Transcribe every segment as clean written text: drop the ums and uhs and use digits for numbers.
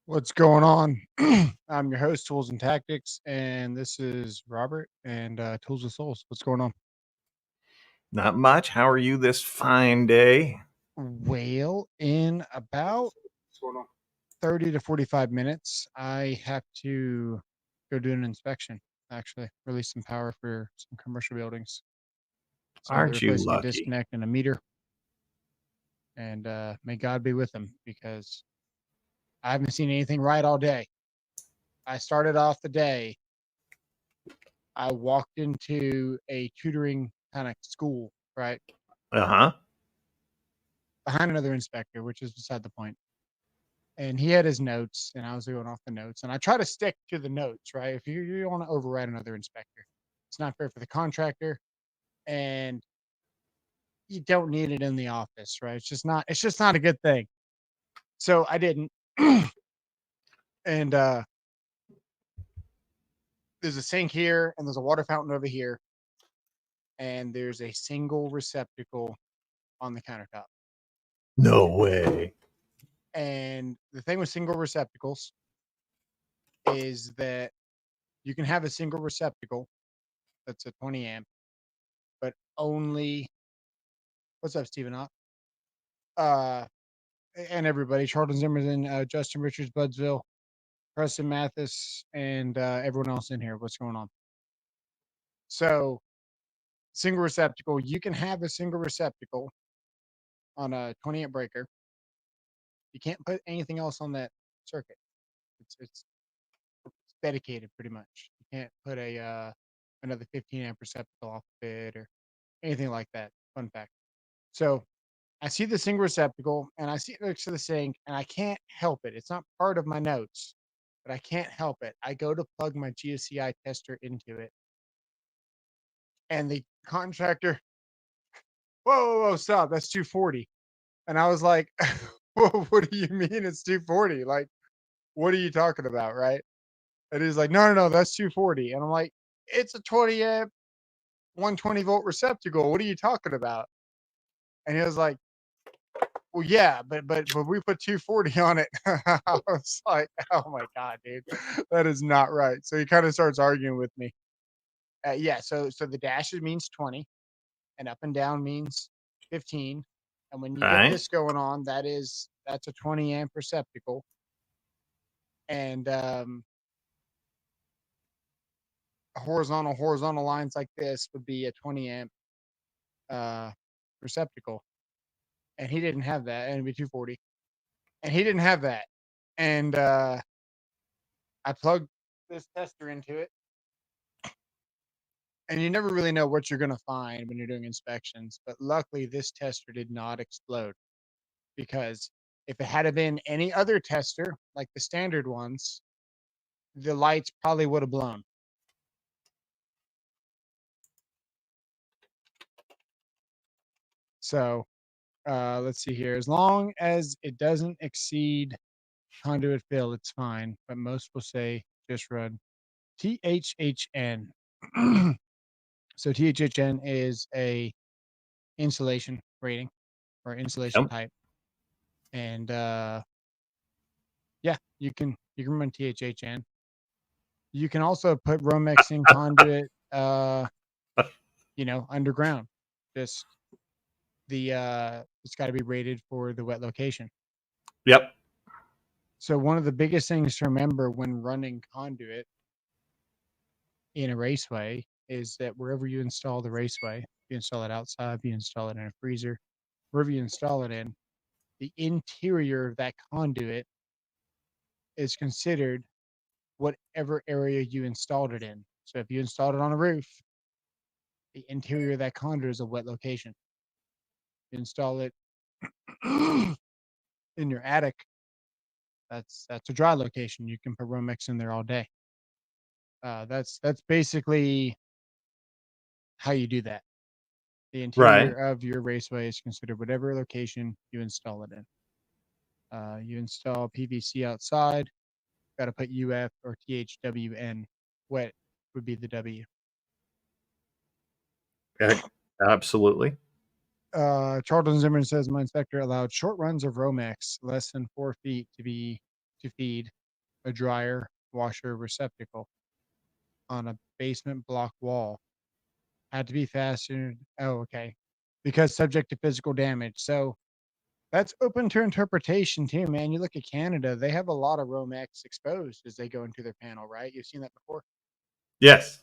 What's going on? I'm your host, Tools and Tactics, and this is Robert and Tools with Souls. What's going on? Not much. How are you this fine day? Well, in about What's going on? 30 to 45 minutes, I have to go do an inspection, actually, release some power for some commercial buildings. So they're Aren't you replacing a lucky? disconnect and a meter, and may God be with them because I haven't seen anything right all day. I started off the day, I walked into a tutoring kind of school, right? Uh huh. Behind another inspector, which is beside the point. And he had his notes, and I was going off the notes. And I try to stick to the notes, right? If you don't want to override another inspector, it's not fair for the contractor, and you don't need it in the office, right? It's just not a good thing. So I didn't. and there's a sink here, and there's a water fountain over here, and there's a single receptacle on the countertop. No way. And the thing with single receptacles is that you can have a single receptacle that's a 20 amp, but only what's up, Stephen Ott? Uh, and everybody, Charlton Zimmerman, Justin Richards, Budsville, Preston Mathis, and everyone else in here. What's going on? So, single receptacle, you can have a single receptacle on a 20 amp breaker. You can't put anything else on that circuit. It's dedicated pretty much. You can't put a another 15 amp receptacle off of it or anything like that. Fun fact. So I see the single receptacle and I see it next to the sink and I can't help it. It's not part of my notes, but I can't help it. I go to plug my GFCI tester into it and the contractor, whoa, stop. That's 240. And I was like, whoa, what do you mean it's 240? Like, what are you talking about? Right. And he's like, no, that's 240. And I'm like, it's a 20 amp, 120-volt receptacle. What are you talking about? And he was like, well, yeah, but we put 240 on it. I was like, oh my God, dude, that is not right. So he kind of starts arguing with me. Yeah, so the dashes means 20, and up and down means 15. And when you All get right. this going on, that's a 20 amp receptacle. And horizontal lines like this would be a 20 amp uh, receptacle. And he didn't have that, and it'd be 240. And he didn't have that. And I plugged this tester into it, and you never really know what you're going to find when you're doing inspections. But luckily, this tester did not explode because if it had been any other tester, like the standard ones, the lights probably would have blown. So let's see here. As long as it doesn't exceed conduit fill, it's fine. But most will say just run THHN. So THHN is a insulation rating or insulation Yep. type. And yeah, you can run THHN. You can also put Romex in conduit, underground. Just it's got to be rated for the wet location. Yep. So one of the biggest things to remember when running conduit in a raceway is that wherever you install the raceway, you install it outside, you install it in a freezer, wherever you install it in, the interior of that conduit is considered whatever area you installed it in. So if you installed it on a roof, the interior of that conduit is a wet location. You install it in your attic, that's a dry location. You can put Romex in there all day. That's basically how you do that. The interior Right. of your raceway is considered whatever location you install it in. You install PVC outside, got to put UF or THWN. Wet would be the W. Absolutely. Charlton Zimmerman says my inspector allowed short runs of Romex less than 4 feet to be to feed a dryer, washer, receptacle on a basement block wall. Had to be fastened. Oh, okay. Because subject to physical damage. So that's open to interpretation too, man. You look at Canada, they have a lot of Romex exposed as they go into their panel, right? You've seen that before. Yes.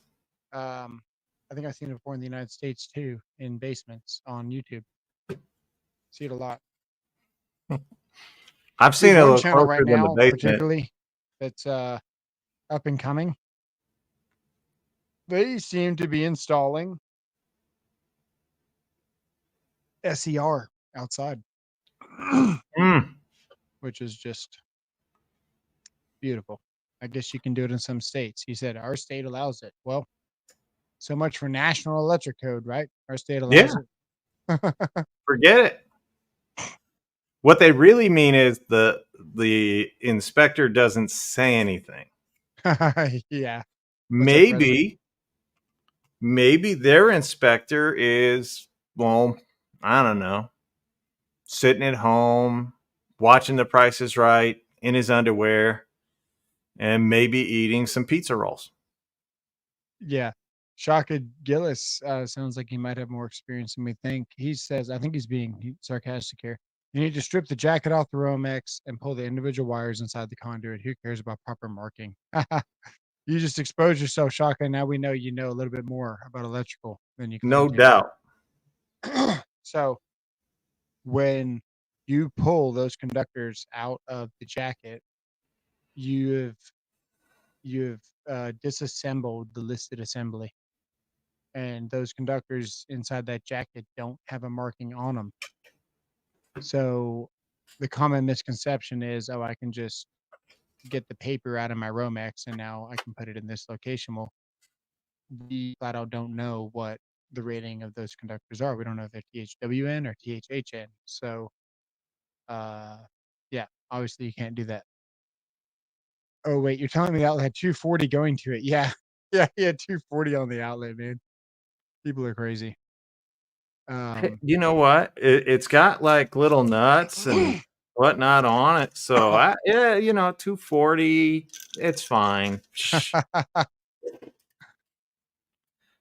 I think I've seen it before in the United States too, in basements on YouTube. See it a lot. I've seen There's it a one little channel closer right than the now, basement. particularly that's up and coming. They seem to be installing SER outside, Mm. which is just beautiful. I guess you can do it in some states. He said our state allows it. Well, so much for National Electric Code, right? Our state Yeah, allows it. forget it. What they really mean is the inspector doesn't say anything. Yeah. What's up, President? Maybe their inspector is, well, I don't know, sitting at home watching The Price is Right in his underwear and maybe eating some pizza rolls. Yeah. Shaka Gillis sounds like he might have more experience than we think. He says, I think he's being sarcastic here. You need to strip the jacket off the Romex and pull the individual wires inside the conduit. Who cares about proper marking? You just exposed yourself, Shaka. Now we know you know a little bit more about electrical than you claim No doubt. to. So when you pull those conductors out of the jacket, you've you've disassembled the listed assembly, and those conductors inside that jacket don't have a marking on them. So the common misconception is, oh, I can just get the paper out of my Romex and now I can put it in this location. Well, we flat out don't know what the rating of those conductors are. We don't know if they're THWN or THHN. So, uh, yeah, obviously you can't do that. Oh, wait, you're telling me the outlet had 240 going to it? Yeah, yeah, he had 240 on the outlet, man. People are crazy. Um, You know what? It's got like little nuts and whatnot on it. So yeah, 240, it's fine.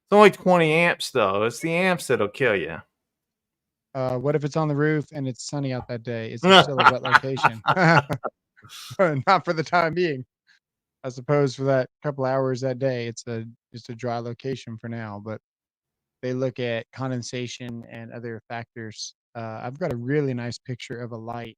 It's only 20 amps though. It's the amps that'll kill you. what if it's on the roof and it's sunny out that day? Is it still a wet location? Not for the time being. I suppose for that couple hours that day, it's a dry location for now. But they look at condensation and other factors. I've got a really nice picture of a light.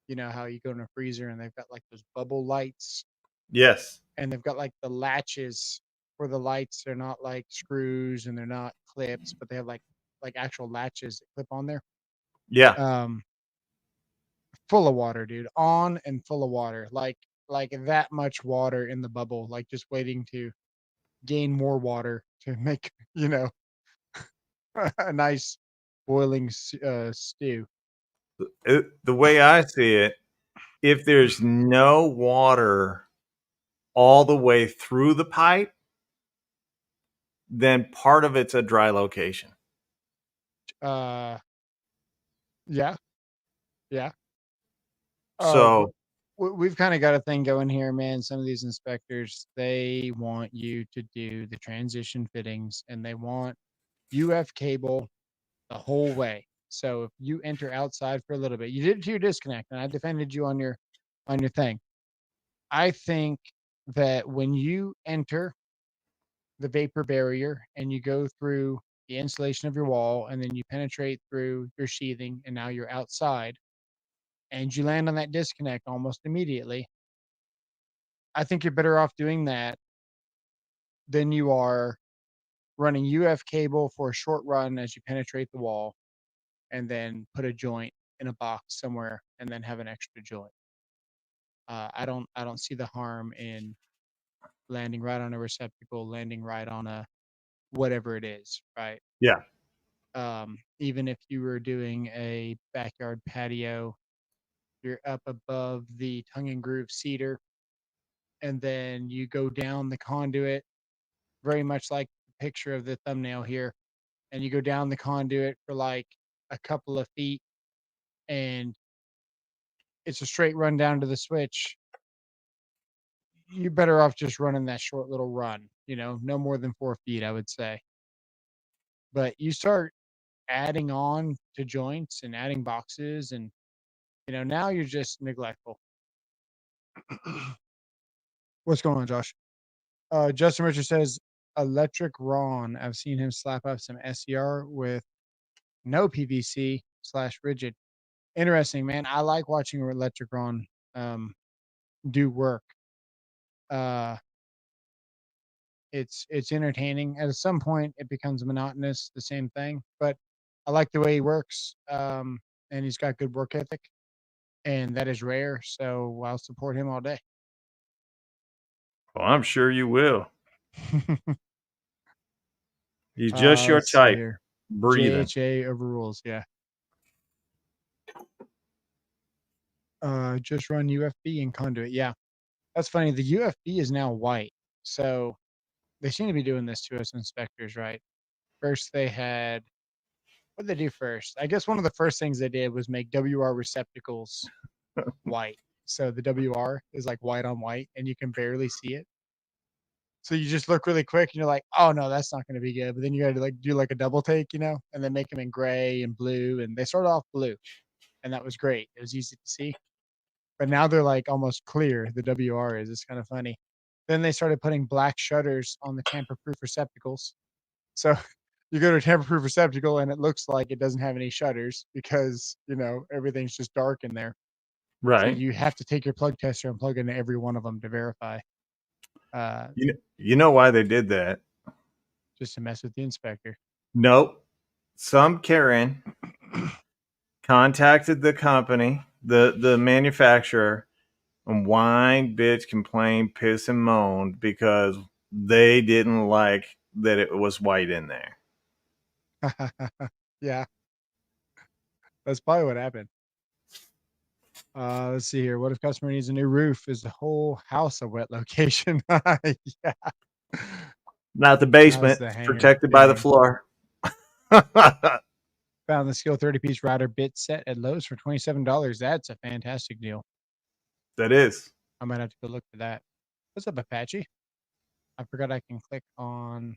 You know how you go in a freezer and they've got like those bubble lights, Yes. and they've got like the latches for the lights. They're not like screws and they're not clips, but they have like actual latches that clip on there. Yeah. Um, Full of water, dude. On and full of water. Like that much water in the bubble, like just waiting to gain more water to make, a nice boiling stew. The way I see it, if there's no water all the way through the pipe, then part of it's a dry location. Uh, yeah, yeah. But So, we've kind of got a thing going here, man. Some of these inspectors, they want you to do the transition fittings, and they want UF cable the whole way. So if you enter outside for a little bit, you did it to your disconnect, and I defended you on your thing. I think that when you enter the vapor barrier and you go through the insulation of your wall and then you penetrate through your sheathing and now you're outside and you land on that disconnect almost immediately, I think you're better off doing that than you are running UF cable for a short run as you penetrate the wall and then put a joint in a box somewhere and then have an extra joint. I don't see the harm in landing right on a receptacle, landing right on a whatever it is, right? yeah. Even if you were doing a backyard patio, you're up above the tongue and groove cedar, and then you go down the conduit, very much like the picture of the thumbnail here, and you go down the conduit for like a couple of feet, and it's a straight run down to the switch. you're better off just running that short little run, no more than 4 feet, I would say. But you start adding on to joints and adding boxes, and now you're just neglectful. What's going on, Josh? Justin Richard says electric Ron. I've seen him slap up some SCR with no PVC/rigid. Interesting, man. I like watching electric Ron do work. Uh, it's entertaining. At some point, it becomes monotonous, the same thing. But I like the way he works, and he's got good work ethic, and that is rare. So I'll support him all day. Well, I'm sure you will. He's just your Let's see type. here. Breathing. JHA overrules. Yeah. Just run UFB and Conduit. Yeah, that's funny. The UFB is now white, so they seem to be doing this to us inspectors, right? First, they had what did they do first? I guess one of the first things they did was make WR receptacles white. So the WR is like white on white, and you can barely see it. So you just look really quick, and you're like, "Oh no, that's not going to be good." But then you got to do like a double take, and then make them in gray and blue. And they started off blue, and that was great. It was easy to see. But now they're like almost clear. The WR is. It's kind of funny. Then they started putting black shutters on the tamper-proof receptacles. So you go to a tamper-proof receptacle and it looks like it doesn't have any shutters because everything's just dark in there. So Right. you have to take your plug tester and plug into every one of them to verify. You know why they did that? Just to mess with the inspector. Nope. Some Karen contacted the company, the manufacturer, and whined, bitch, complained, piss, and moaned because they didn't like that it was white in there. Yeah, that's probably what happened. Let's see here. What if customer needs a new roof? Is the whole house a wet location? Yeah. Not the How's basement. the It's hanger protected by the fitting? floor. Found the Skill 30-piece router bit set at Lowe's for $27. That's a fantastic deal. That is. I might have to go look for that. What's up, Apache? I forgot I can click on.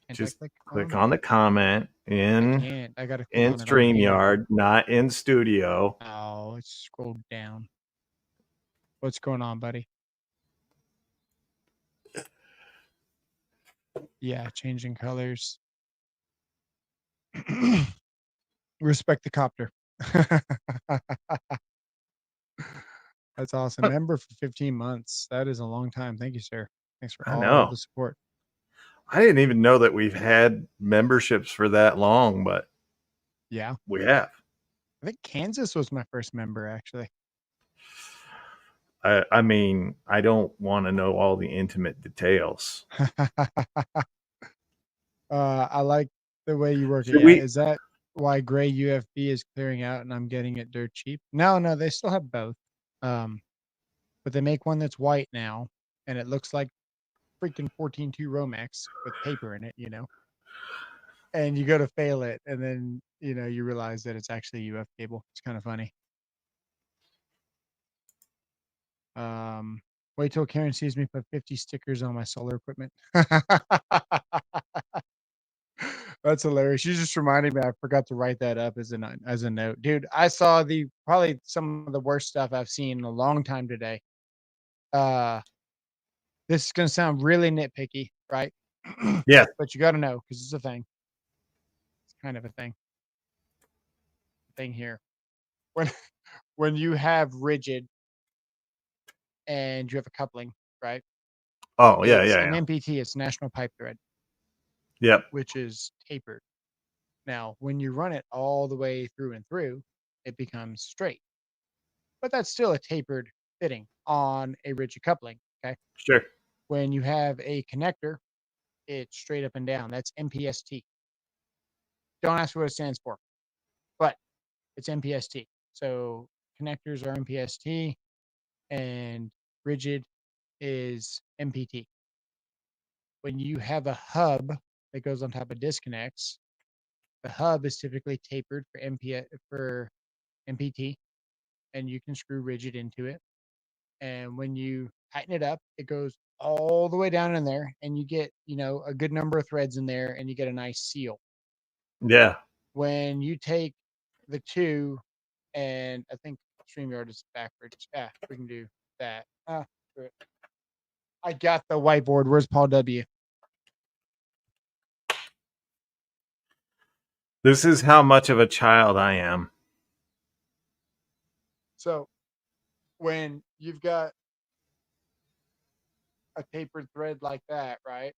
Can't I Just click on? on the comment I in can't. I got to click in on it on here. StreamYard, not in studio. Oh, let's scroll down. What's going on, buddy? Yeah, changing colors. Respect the copter. That's awesome. Member for 15 months. That is a long time. Thank you, sir. Thanks for I all know. the support. I didn't even know that we've had memberships for that long, but Yeah. we have. I think Kansas was my first member, actually. I mean, I don't want to know all the intimate details. I like the way you work it. Should Yeah. we? Is that why gray UFB is clearing out and I'm getting it dirt cheap? No, they still have both. But they make one that's white now, and it looks like freaking 14.2 Romex with paper in it. And you go to fail it, and then you realize that it's actually a UF cable. It's kind of funny. Wait till Karen sees me put 50 stickers on my solar equipment. That's hilarious. You just reminded me. I forgot to write that up as a note, dude. I saw probably some of the worst stuff I've seen in a long time today. This is gonna sound really nitpicky, right? Yeah. But you got to know because it's a thing. It's kind of a thing here. When when you have rigid and you have a coupling, right? Oh, yeah, It's yeah, an yeah. MPT. It's national pipe thread, Yep. which is tapered. Now, when you run it all the way through and through, it becomes straight. But that's still a tapered fitting on a rigid coupling. Okay. Sure. When you have a connector, it's straight up and down. That's MPST. Don't ask what it stands for, but it's MPST. So connectors are MPST and rigid is MPT. When you have a hub that goes on top of disconnects, the hub is typically tapered for MPT, and you can screw rigid into it. And when you tighten it up, it goes all the way down in there, and you get, a good number of threads in there, and you get a nice seal. Yeah. When you take the two, and I think StreamYard is backwards. Yeah, we can do that. Screw it. I got the whiteboard. Where's Paul W? This is how much of a child I am. So when you've got a tapered thread like that, right?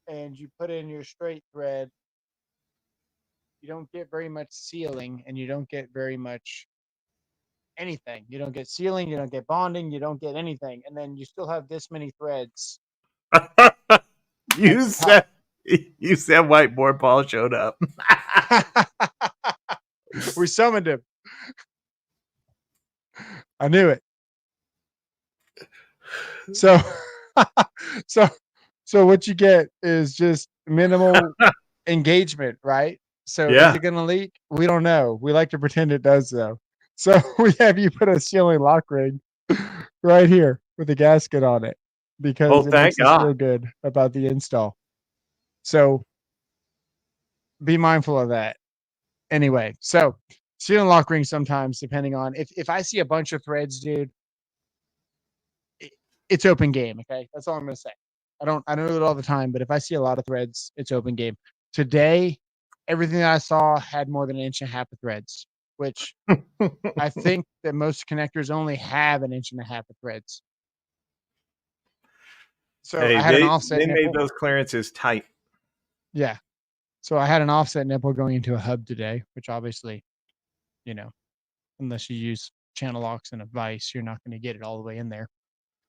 And you put in your straight thread, you don't get very much sealing, and you don't get very much anything. You don't get sealing, you don't get bonding, you don't get anything. And then you still have this many threads at you the top. said you said whiteboard Paul showed up. We summoned him. I knew it. So so so what you get is just minimal engagement, right? So is Yeah. it going to leak? We don't know. We like to pretend it does, though. So we have you put a ceiling lock ring right here with a gasket on it Oh, because it thank makes us feel God. good about the install. So be mindful of that. Anyway, so ceiling lock ring sometimes, depending on if I see a bunch of threads, dude, it's open game. Okay, that's all I'm gonna say. I don't do it all the time, but if I see a lot of threads, it's open game. Today, everything that I saw had more than an inch and a half of threads, which I think that most connectors only have an inch and a half of threads. So Hey, I had an they offset made nipple. those clearances tight. Yeah. So I had an offset nipple going into a hub today, which obviously, you know, unless you use channel locks and a vise, you're not going to get it all the way in there.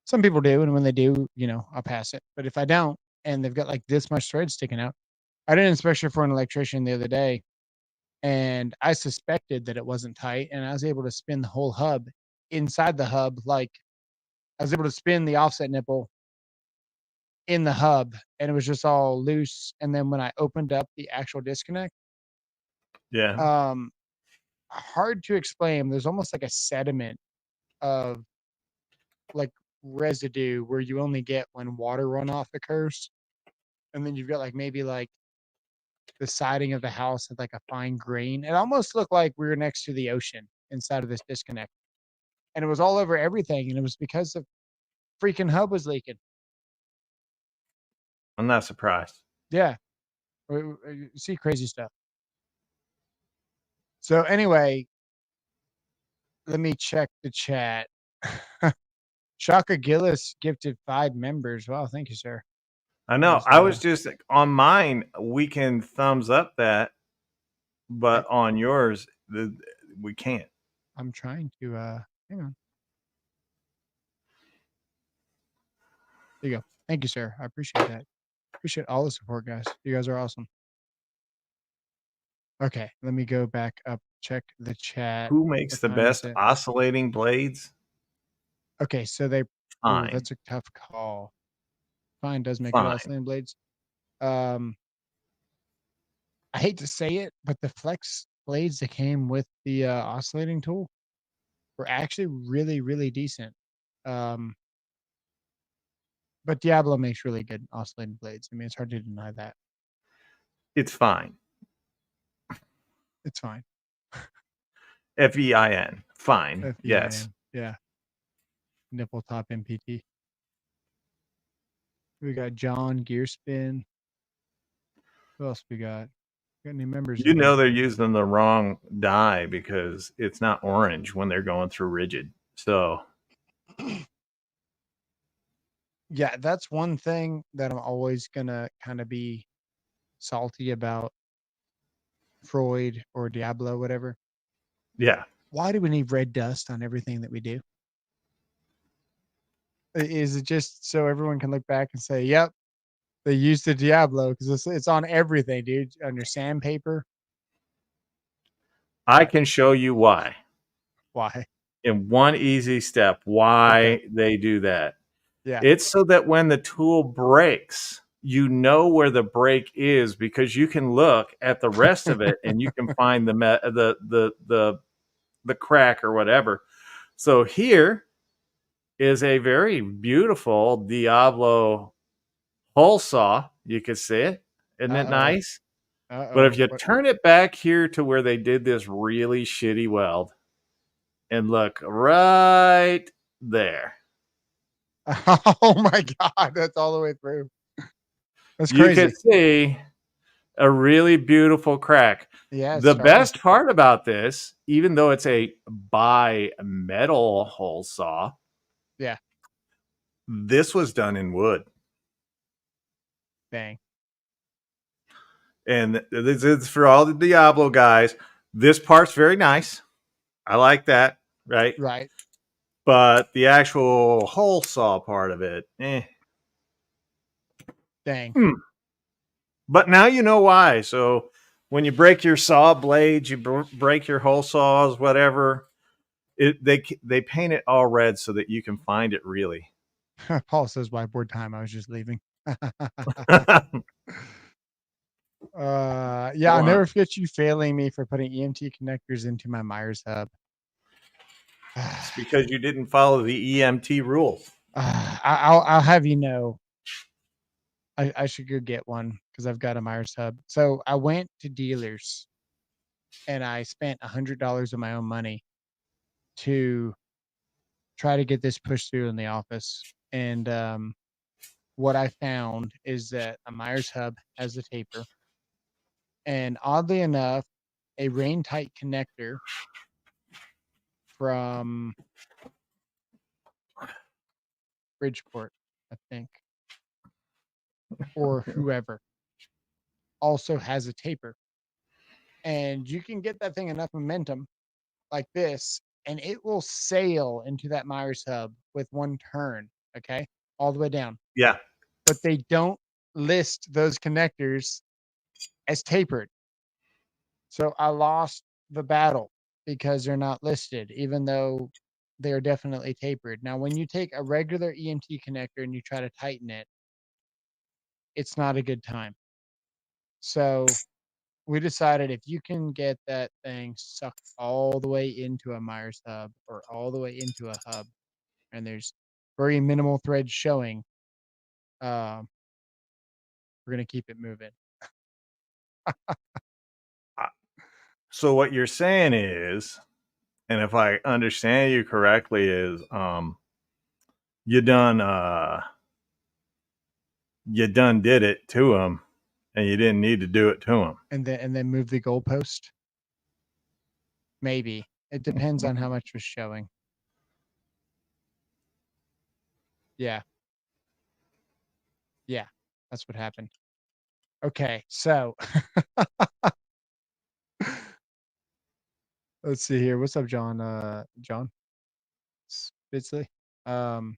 Some people do, and when they do, I'll pass it. But if I don't, and they've got like this much thread sticking out, I did an inspection for an electrician the other day, and I suspected that it wasn't tight, and I was able to spin the whole hub inside the hub. Like I was able to spin the offset nipple in the hub, and it was just all loose. And then when I opened up the actual disconnect, Yeah. um, hard to explain. There's almost like a sediment of like residue where you only get when water runoff occurs. And then you've got like maybe like the siding of the house had like a fine grain. It almost looked like we were next to the ocean inside of this disconnect. And it was all over everything. And it was because the freaking hub was leaking. I'm not surprised. Yeah. You see crazy stuff. So anyway, let me check the chat. Shaka Gillis gifted 5 members. Wow, thank you, sir. I Let me know. just, I was just on mine. We can thumbs up that, I, but on yours, we can't. I'm trying to hang on. There you go. Thank you, sir. I appreciate that. Appreciate all the support, guys. You guys are awesome. Okay, let me go back up, check the chat. Who makes What the time is best it? oscillating blades? Okay, so they Fine. that's a tough call. Fine does make good Fine. oscillating blades. Um I hate to say it, but the flex blades that came with the oscillating tool were actually really, really decent. Um but Diablo makes really good oscillating blades. I mean, it's hard to deny that. It's fine. It's fine. FEIN. Fine. Yes. FEIN. Yeah. Nipple top MPT. We got John Gearspin. Who else we got? Got any members You in know here? they're using the wrong dye because it's not orange when they're going through rigid. So Yeah, that's one thing that I'm always gonna kind of be salty about Freud or Diablo, whatever. yeah. Why do we need red dust on everything that we do? Is it just so everyone can look back and say, "Yep, they used the Diablo," because it's on everything, dude. On your sandpaper. I can show you why. Why? In one easy step, Okay. why they do that. Yeah. It's so that when the tool breaks, you know where the break is because you can look at the rest of it and you can find the crack or whatever. So here, is a very beautiful Diablo hole saw. You could see it. Isn't it Uh-oh. nice? But if Uh-oh. you What? turn it back here to where they did this really shitty weld and look right there, Oh my God, that's all the way through. That's you could crazy. see a really beautiful crack. Yeah, it's The starting. best part about this, even though it's a bi-metal hole saw, Yeah, this was done in wood. dang. And this is for all the Diablo guys. This part's very nice. I like that, right? Right. But the actual hole saw part of it, eh. Dang. Hmm. But now you know why. So when you break your saw blades, you break your hole saws, whatever. They paint it all red so that you can find it really. Paul says whiteboard time. I was just leaving. Yeah, I'll Wow. never forget you failing me for putting EMT connectors into my Myers hub. It's because you didn't follow the EMT rules. I'll have you know, I should go get one because I've got a Myers hub. So I went to dealers and I spent $100 of my own money to try to get this pushed through in the office. And what I found is that a Myers hub has a taper, and oddly enough, a rain tight connector from Bridgeport, I think, or whoever, also has a taper. And you can get that thing enough momentum like this, and it will sail into that Myers hub with one turn, okay, all the way down. Yeah. But they don't list those connectors as tapered. So I lost the battle because they're not listed, even though they're definitely tapered. Now, when you take a regular EMT connector and you try to tighten it, it's not a good time. So we decided if you can get that thing sucked all the way into a Myers hub or all the way into a hub, and there's very minimal thread showing, um, we're gonna keep it moving. So what you're saying is, and if I understand you correctly, is you done you done did it to him, and you didn't need to do it to him. And then move the goalpost. Maybe it depends on how much was showing. Yeah, yeah, that's what happened. Okay, so let's see here. What's up, John? John Spitzley. Um,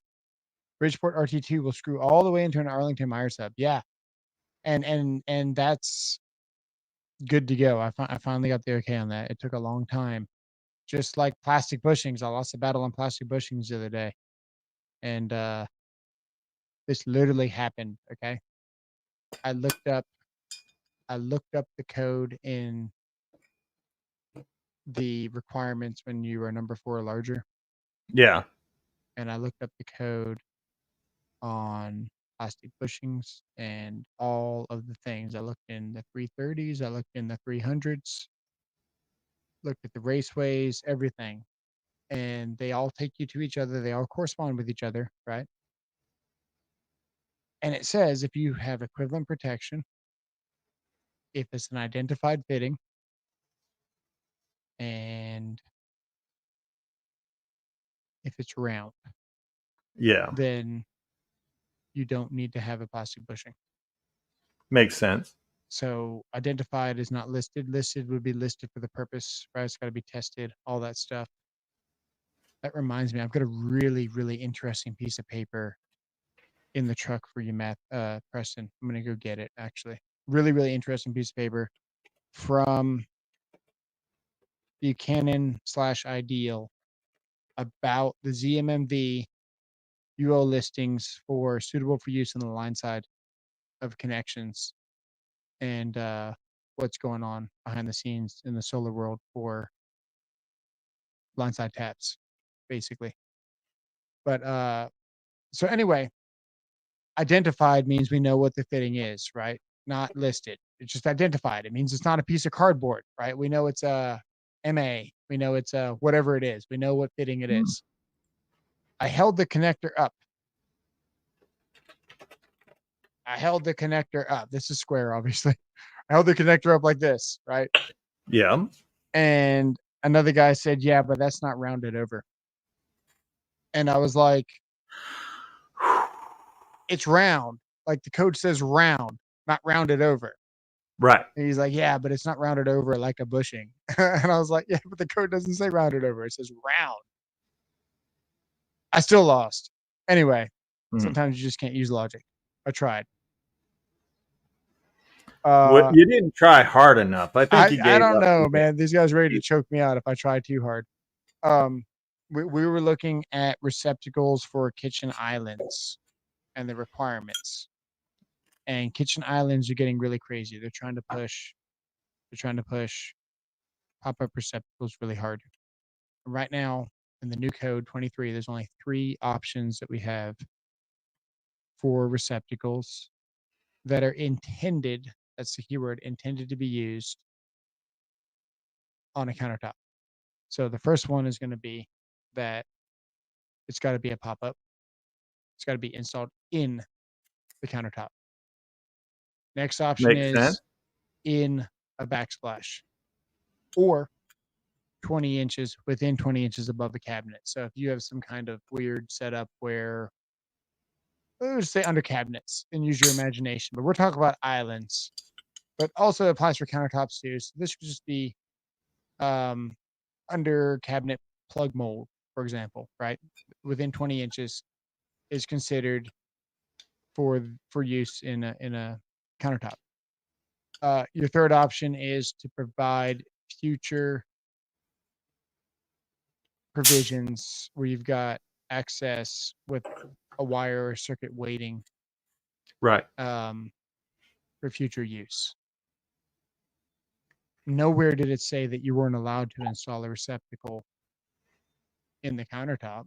Bridgeport RT2 will screw all the way into an Arlington Myers hub. Yeah, and that's good to go. I finally got the okay on that. It took a long time. Just like plastic bushings, I lost a battle on plastic bushings the other day, and this literally happened. Okay, I looked up I looked up the code in the requirements when you are number 4 or larger, Yeah. and I looked up the code on plastic bushings and all of the things. I looked in the 330s, I looked in the 300s, looked at the raceways, everything. And they all take you to each other. They all correspond with each other, right? And it says if you have equivalent protection, if it's an identified fitting, and if it's round, Yeah. then you don't need to have a plastic bushing. Makes sense. So identified is not listed. Listed would be listed for the purpose, right? It's got to be tested, all that stuff. That reminds me, I've got a really, really interesting piece of paper in the truck for you, Matt, Preston. I'm gonna go get it. Actually, really, really interesting piece of paper from Buchanan/Ideal about the ZMMV UO listings for suitable for use on the line side of connections, and what's going on behind the scenes in the solar world for line side taps, basically. But so anyway, identified means we know what the fitting is, right? Not listed. It's just identified. It means it's not a piece of cardboard, right? We know it's a MA. We know it's a whatever it is. We know what fitting it is. I held the connector up. This is square, obviously. I held the connector up like this, right? Yeah. And another guy said, yeah, but that's not rounded over. And I was like, it's round. Like the code says round, not rounded over. Right. And he's like, yeah, but it's not rounded over like a bushing. And I was like, yeah, but the code doesn't say rounded over. It says round. I still lost. Anyway, sometimes you just can't use logic. I tried. You didn't try hard enough. I think you I gave don't up. know, man. These guys are ready to choke me out if I try too hard. We were looking at receptacles for kitchen islands and the requirements. And kitchen islands are getting really crazy. They're trying to push pop-up receptacles really hard. Right now, in the new code 23, there's only 3 options that we have for receptacles that are intended, that's the keyword, intended to be used on a countertop. So the first one is going to be that it's got to be a pop-up. It's got to be installed in the countertop. Next option Makes sense. is in a backsplash or 20 inches within 20 inches above the cabinet. So if you have some kind of weird setup where, let's say under cabinets and use your imagination, but we're talking about islands, but also applies for countertops too. So this could just be um, under cabinet plug mold, for example, right? Within 20 inches is considered for use in a countertop. Your third option is to provide future provisions where you've got access with a wire or circuit waiting Right. For future use. Nowhere did it say that you weren't allowed to install a receptacle in the countertop.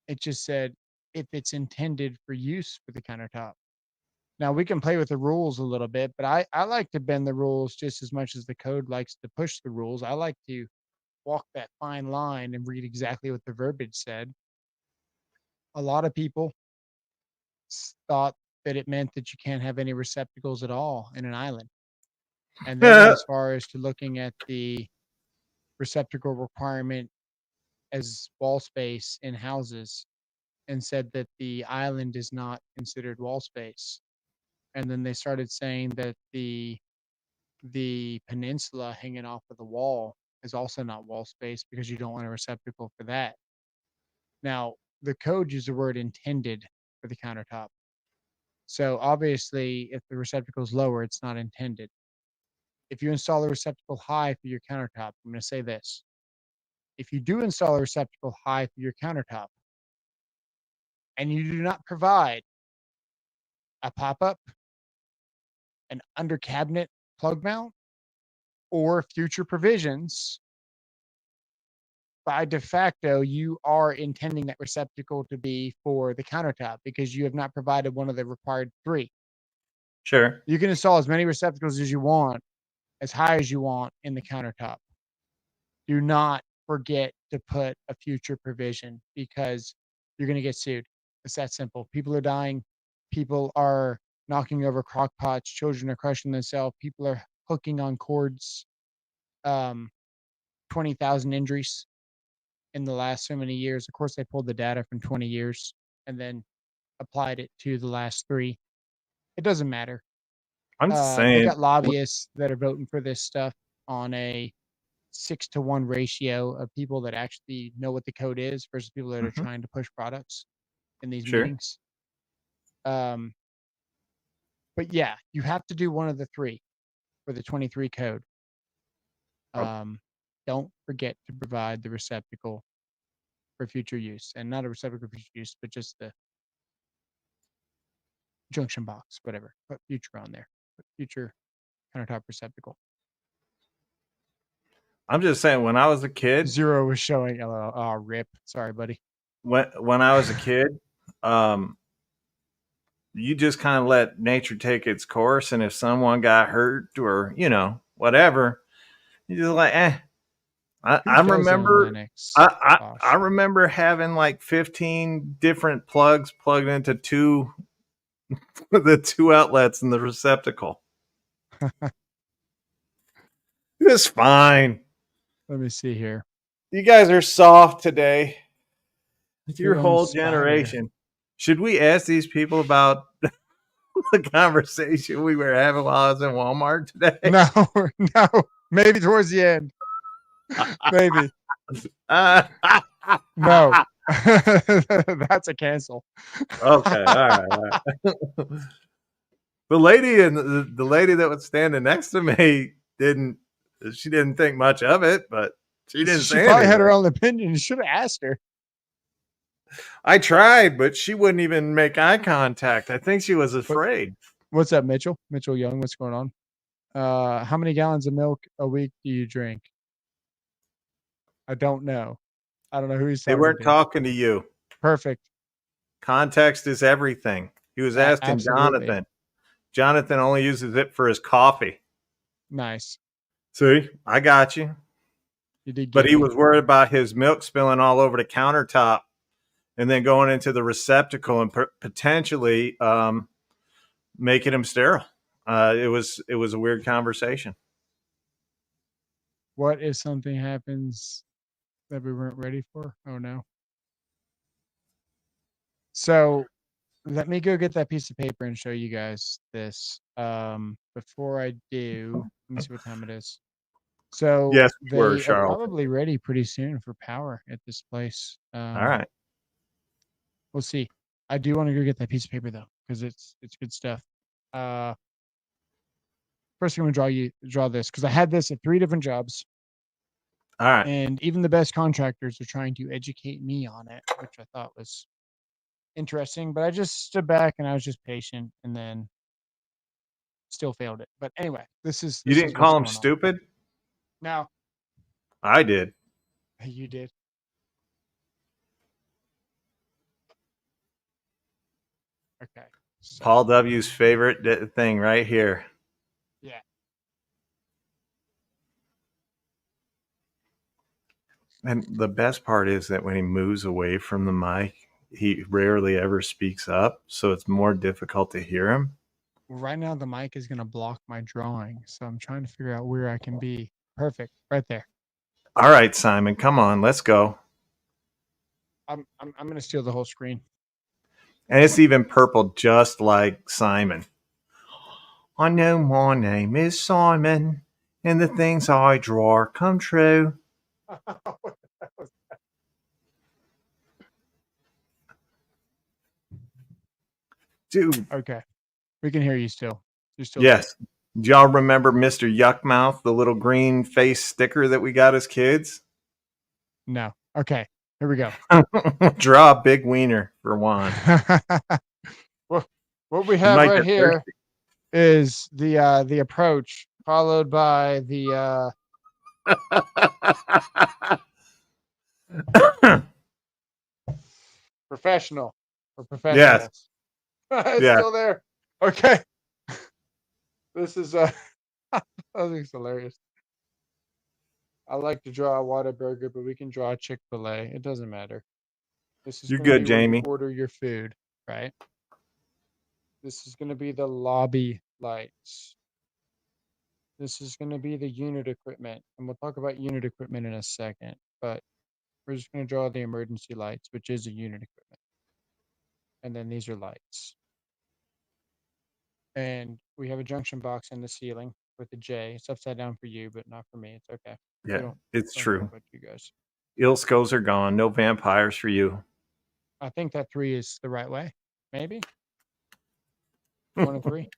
It just said if it's intended for use for the countertop. Now we can play with the rules a little bit, but I like to bend the rules just as much as the code likes to push the rules. I like to walk that fine line and read exactly what the verbiage said. A lot of people thought that it meant that you can't have any receptacles at all in an island. And they went as far as to looking at the receptacle requirement as wall space in houses and said that the island is not considered wall space. And then they started saying that the peninsula hanging off of the wall is also not wall space because you don't want a receptacle for that. Now, the code used the word intended for the countertop. So obviously, if the receptacle is lower, it's not intended. If you install a receptacle high for your countertop, I'm going to say this. If you do install a receptacle high for your countertop and you do not provide a pop-up, an under cabinet plug mount, or future provisions, by de facto, you are intending that receptacle to be for the countertop because you have not provided one of the required 3. Sure. You can install as many receptacles as you want, as high as you want in the countertop. Do not forget to put a future provision because you're going to get sued. It's that simple. People are dying. People are knocking over crock pots. Children are crushing themselves. People are hooking on cords. 20,000 injuries in the last so many years. Of course, they pulled the data from 20 years and then applied it to the last 3. It doesn't matter. I'm just They saying. got lobbyists that are voting for this stuff on a 6-to-1 ratio of people that actually know what the code is versus people that are trying to push products in these Sure. meetings. But yeah, you have to do one of the 3 for the 23 code. Don't forget to provide the receptacle for future use, and not a receptacle for future use, but just the junction box, whatever. Put future on there. Put future countertop receptacle. I'm just saying, when I was a kid, 0 was showing. Oh, rip. Sorry, buddy. when I was a kid, um, you just kind of let nature take its course, and if someone got hurt or whatever, you just like, Who I does own remember. Linux? I Gosh. remember having like 15 different plugs plugged into the two outlets in the receptacle. It was fine. Let me see here. You guys are soft today. Your Who owns whole Spider? generation. Should we ask these people about the conversation we were having while I was in Walmart today? No, no. Maybe towards the end. Maybe. Uh, No. That's a cancel. okay, all right, all right. The lady and the lady that was standing next to me didn't. She didn't think much of it, but she didn't She say probably had her anything. own opinion. You should have asked her. I tried, but she wouldn't even make eye contact. I think she was What, afraid. what's up, Mitchell? Mitchell Young, what's going on? How many gallons of milk a week do you drink? I don't know. I don't know who he's They talking weren't to. talking to you. Perfect. Context is everything. He was asking Absolutely. Jonathan. Jonathan only uses it for his coffee. Nice. See, I got you. You did But get he me. was worried about his milk spilling all over the countertop and then going into the receptacle and potentially making him sterile. It was a weird conversation. What if something happens that we weren't ready for? Oh no. So let me go get that piece of paper and show you guys this. Before I do, let me see what time it is. So Yes, we were, they are Charlton. probably ready pretty soon for power at this place. All right. We'll see. I do want to go get that piece of paper though, because it's good stuff. Uh, First, I'm going to draw this because I had this at 3 different jobs, All right. and even the best contractors are trying to educate me on it, which I thought was interesting. But I just stood back and I was just patient, and then still failed it. But anyway, You this didn't is what's call him going on. stupid? Now I did. you did. Okay. Paul So W.'s favorite thing right here. yeah. And the best part is that when he moves away from the mic, he rarely ever speaks up. So it's more difficult to hear him. Well, right now the mic is going to block my drawing, so I'm trying to figure out where I can be. Perfect, right there. All right, Simon, come on, let's go. I'm going to steal the whole screen. And it's even purple, just like Simon. I know my name is Simon, and the things I draw come true. Dude, Okay, we can hear you still. You're still there. yes. Do y'all remember Mr. Yuckmouth, the little green face sticker that we got as kids? No. Okay, here we go. Draw a big wiener for Juan. Well, what we He have might right get here is the approach followed by the thirsty. professional or Yes, professionals. It's yes. still there. Okay. This is I think it's hilarious. I like to draw a Whataburger, but we can draw a Chick-fil-A. It doesn't matter. This is You're going to good, be where you Jamie. order your food, right? This is going to be the lobby lights. This is going to be the unit equipment. And we'll talk about unit equipment in a second, but we're just going to draw the emergency lights, which is a unit equipment. And then these are lights. And we have a junction box in the ceiling with a J. It's upside down for you, but not for me. It's okay. We Yeah, it's don't care true. about you guys. Ilskos are gone. No vampires for you. I think that 3 is the right way. Maybe 1 and 3.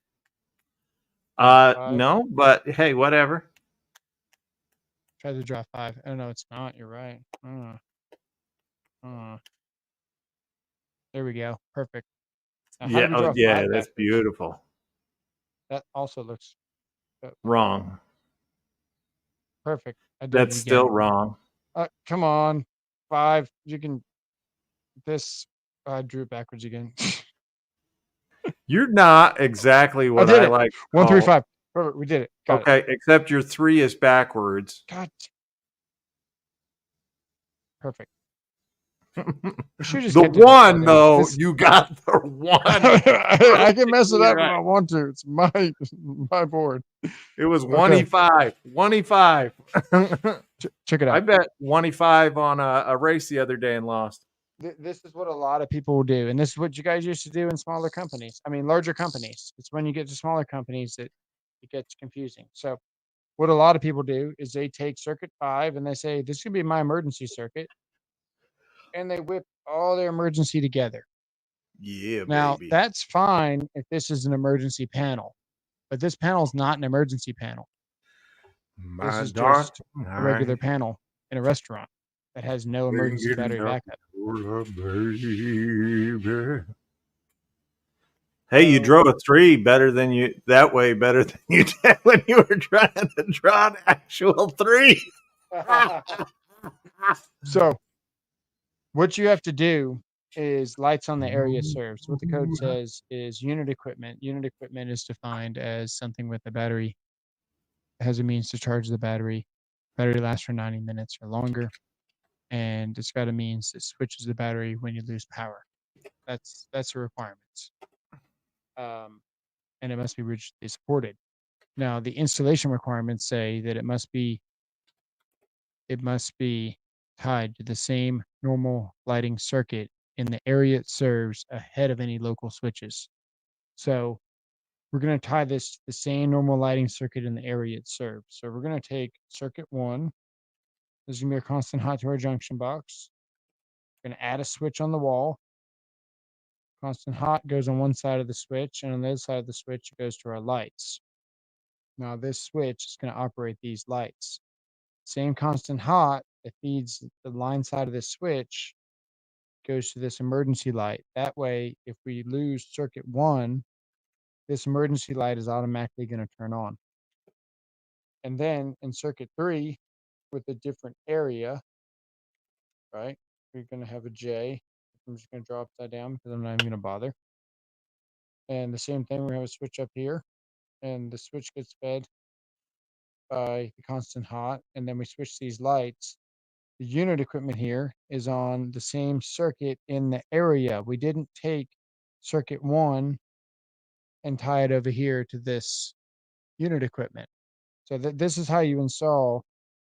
1 and 5. No, but hey, whatever. Try to draw 5. Oh no, it's not. You're right. Uh, there we go. Perfect. Now, how do Yeah, we oh draw yeah, 5 that's backwards? beautiful. That also looks Wrong. perfect. I did it That's again. still wrong. Come on. 5. You can This I drew it backwards again. You're not exactly I what did I it. like to 1, 3, call. 5. Perfect. We did it. Got it. Okay, except your 3 is backwards. God. Perfect. We should just The kept it upside 1, down. though, This you got the 1. I can mess it up if Right. I want to. It's my board. It was Okay. 1E5. 1E5. Check it I out. bet 1E5 on a race the other day and lost. This is what a lot of people will do, and this is what you guys used to do in smaller companies. I mean, larger companies. It's when you get to smaller companies that it gets confusing. So, what a lot of people do is they take circuit 5 and they say, "This could be my emergency circuit," and they whip all their emergency together. Yeah, Now, baby. that's fine if this is an emergency panel, but this panel is not an emergency panel. This My is dark just a regular night. panel in a restaurant that has no emergency battery backup. Baby. Hey, you So, drove a 3 better than you did when you were trying to draw an actual 3. so what you have to do is lights on the area served. So what the code says is unit equipment. Unit equipment is defined as something with a battery, has a means to charge the battery. Battery lasts for 90 minutes or longer, and it's got a means that switches the battery when you lose power. That's the requirements. And it must be rigidly supported. Now, the installation requirements say that it must be tied to the same normal lighting circuit in the area it serves ahead of any local switches. So we're going to tie this to the same normal lighting circuit in the area it serves. So we're going to take circuit 1. This is going to be a constant hot to our junction box. We're going to add a switch on the wall. Constant hot goes on one side of the switch, and on the other side of the switch, it goes to our lights. Now, this switch is going to operate these lights. Same constant hot that feeds the line side of this switch goes to this emergency light. That way, if we lose circuit 1, this emergency light is automatically going to turn on. And then in circuit 3, with a different area, right, we're going to have a J. I'm just going to draw upside down because I'm not even going to bother. And the same thing, we're going to have a switch up here, and the switch gets fed by the constant hot, and then we switch these lights. The unit equipment here is on the same circuit in the area. We didn't take circuit 1 and tie it over here to this unit equipment. So this is how you install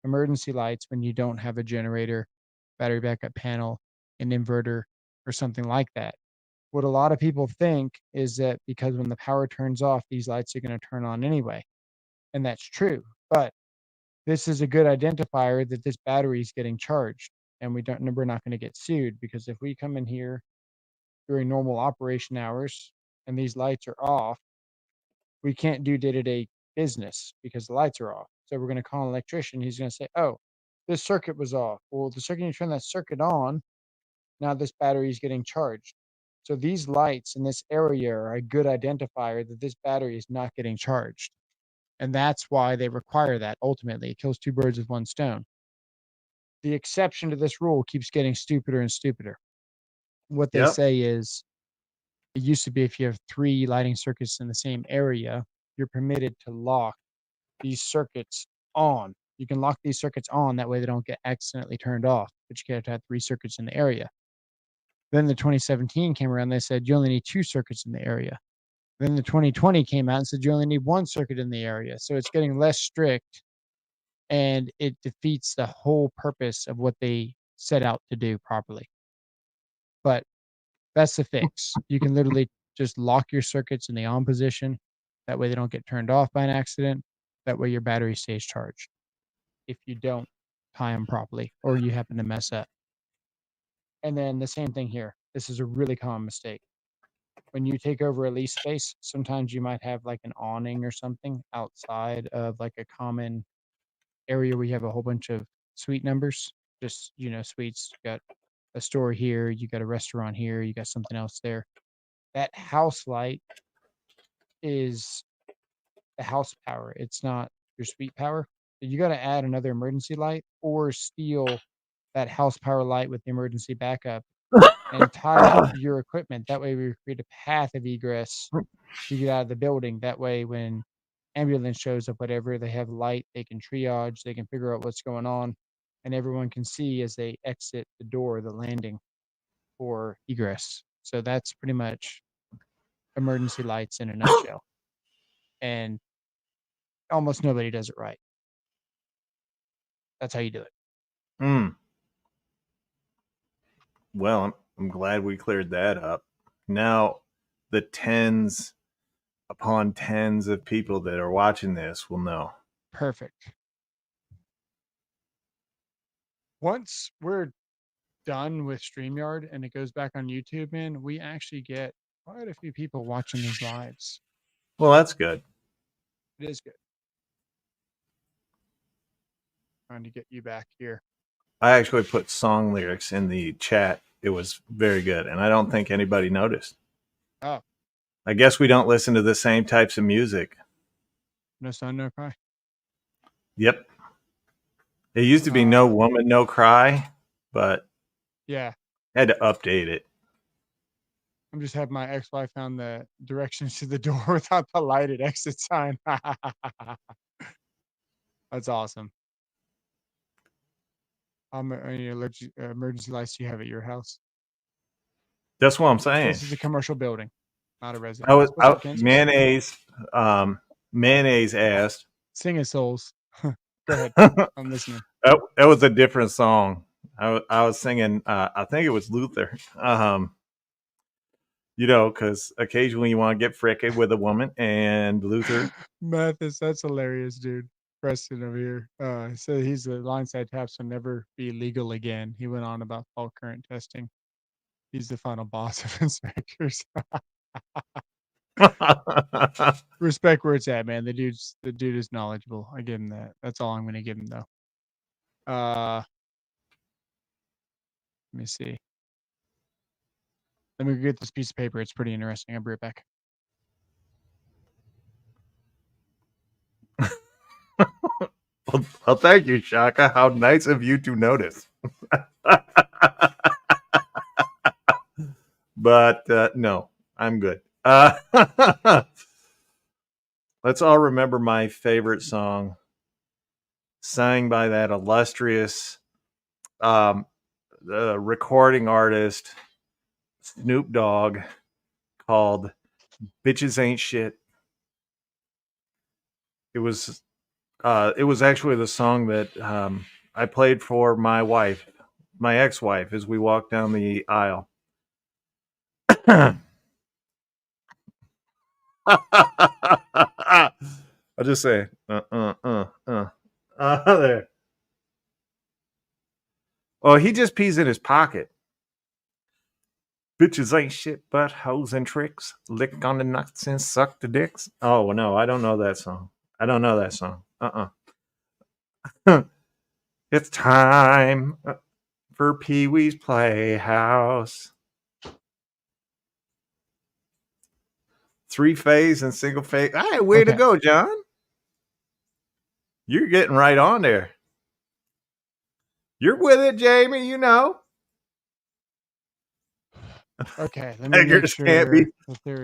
emergency lights when you don't have a generator, battery backup panel, an inverter, or something like that. What a lot of people think is that because when the power turns off, these lights are going to turn on anyway. And that's true. But this is a good identifier that this battery is getting charged. And we're not going to get sued, because if we come in here during normal operation hours and these lights are off, we can't do day-to-day business because the lights are off. So we're going to call an electrician. He's going to say, "Oh, this circuit was off." Well, the second you turn that circuit on, now this battery is getting charged. So these lights in this area are a good identifier that this battery is not getting charged. And that's why they require that. Ultimately, it kills two birds with one stone. The exception to this rule keeps getting stupider and stupider. What they Yep. say is, it used to be if you have 3 lighting circuits in the same area, you're permitted to lock these circuits on. You can lock these circuits on, that way they don't get accidentally turned off, but you have to have 3 circuits in the area. Then the 2017 came around, they said you only need 2 circuits in the area. Then the 2020 came out and said you only need 1 circuit in the area. So it's getting less strict, and it defeats the whole purpose of what they set out to do properly. But that's the fix. You can literally just lock your circuits in the on position. That way they don't get turned off by an accident. That way your battery stays charged if you don't tie them properly or you happen to mess up. And then the same thing here. This is a really common mistake. When you take over a lease space, sometimes you might have like an awning or something outside of like a common area where you have a whole bunch of suite numbers. Just, suites. You got a store here, you got a restaurant here, you got something else there. That house light is the house power. It's not your suite power. So you got to add another emergency light or steal that house power light with the emergency backup and tie your equipment. That way we create a path of egress to get out of the building. That way when ambulance shows up, whatever, they have light, they can triage, they can figure out what's going on, and everyone can see as they exit the door, the landing for egress. So that's pretty much emergency lights in a nutshell. And almost nobody does it right. That's how you do it. Mm. Well, I'm glad we cleared that up. Now, the tens upon tens of people that are watching this will know. Perfect. Once we're done with StreamYard and it goes back on YouTube, man, we actually get quite a few people watching these lives. Well, that's good. It is good. Trying to get you back here. I actually put song lyrics in the chat. It was very good, and I don't think anybody noticed. Oh. I guess we don't listen to the same types of music. No Son, No Cry. Yep. It used to be No Woman, No Cry, but yeah, had to update it. I'm just having my ex-wife found the directions to the door without the lighted exit sign. That's awesome. How many emergency lights do you have at your house? That's what I'm saying. This is a commercial building, not a residence. Mayonnaise asked. Sing us, souls. Go ahead. I'm listening. That was a different song. I was singing. I think it was Luther. Because occasionally you want to get frickin' with a woman, and Luther. Mathis, that's hilarious, dude. Preston over here. So he's the line side taps will never be legal again. He went on about fault current testing. He's the final boss of inspectors. Respect where it's at, man. The dude is knowledgeable. I give him that. That's all I'm gonna give him though. Let me see. Let me get this piece of paper. It's pretty interesting. I'll be right back. Well, thank you, Shaka. How nice of you to notice. But no, I'm good. Let's all remember my favorite song, sang by that illustrious recording artist, Snoop Dogg, called "Bitches Ain't Shit." It was actually the song that I played for my wife, my ex-wife, as we walked down the aisle. I'll just say, there. Oh, he just pees in his pocket. Bitches ain't shit but hoes and tricks. Lick on the nuts and suck the dicks. Oh, no, I don't know that song. It's time for Pee-wee's Playhouse. 3-phase and single phase. Hey, way to go, John. You're getting right on there. You're with it, Jamie, you know. Okay, let me make sure can't be.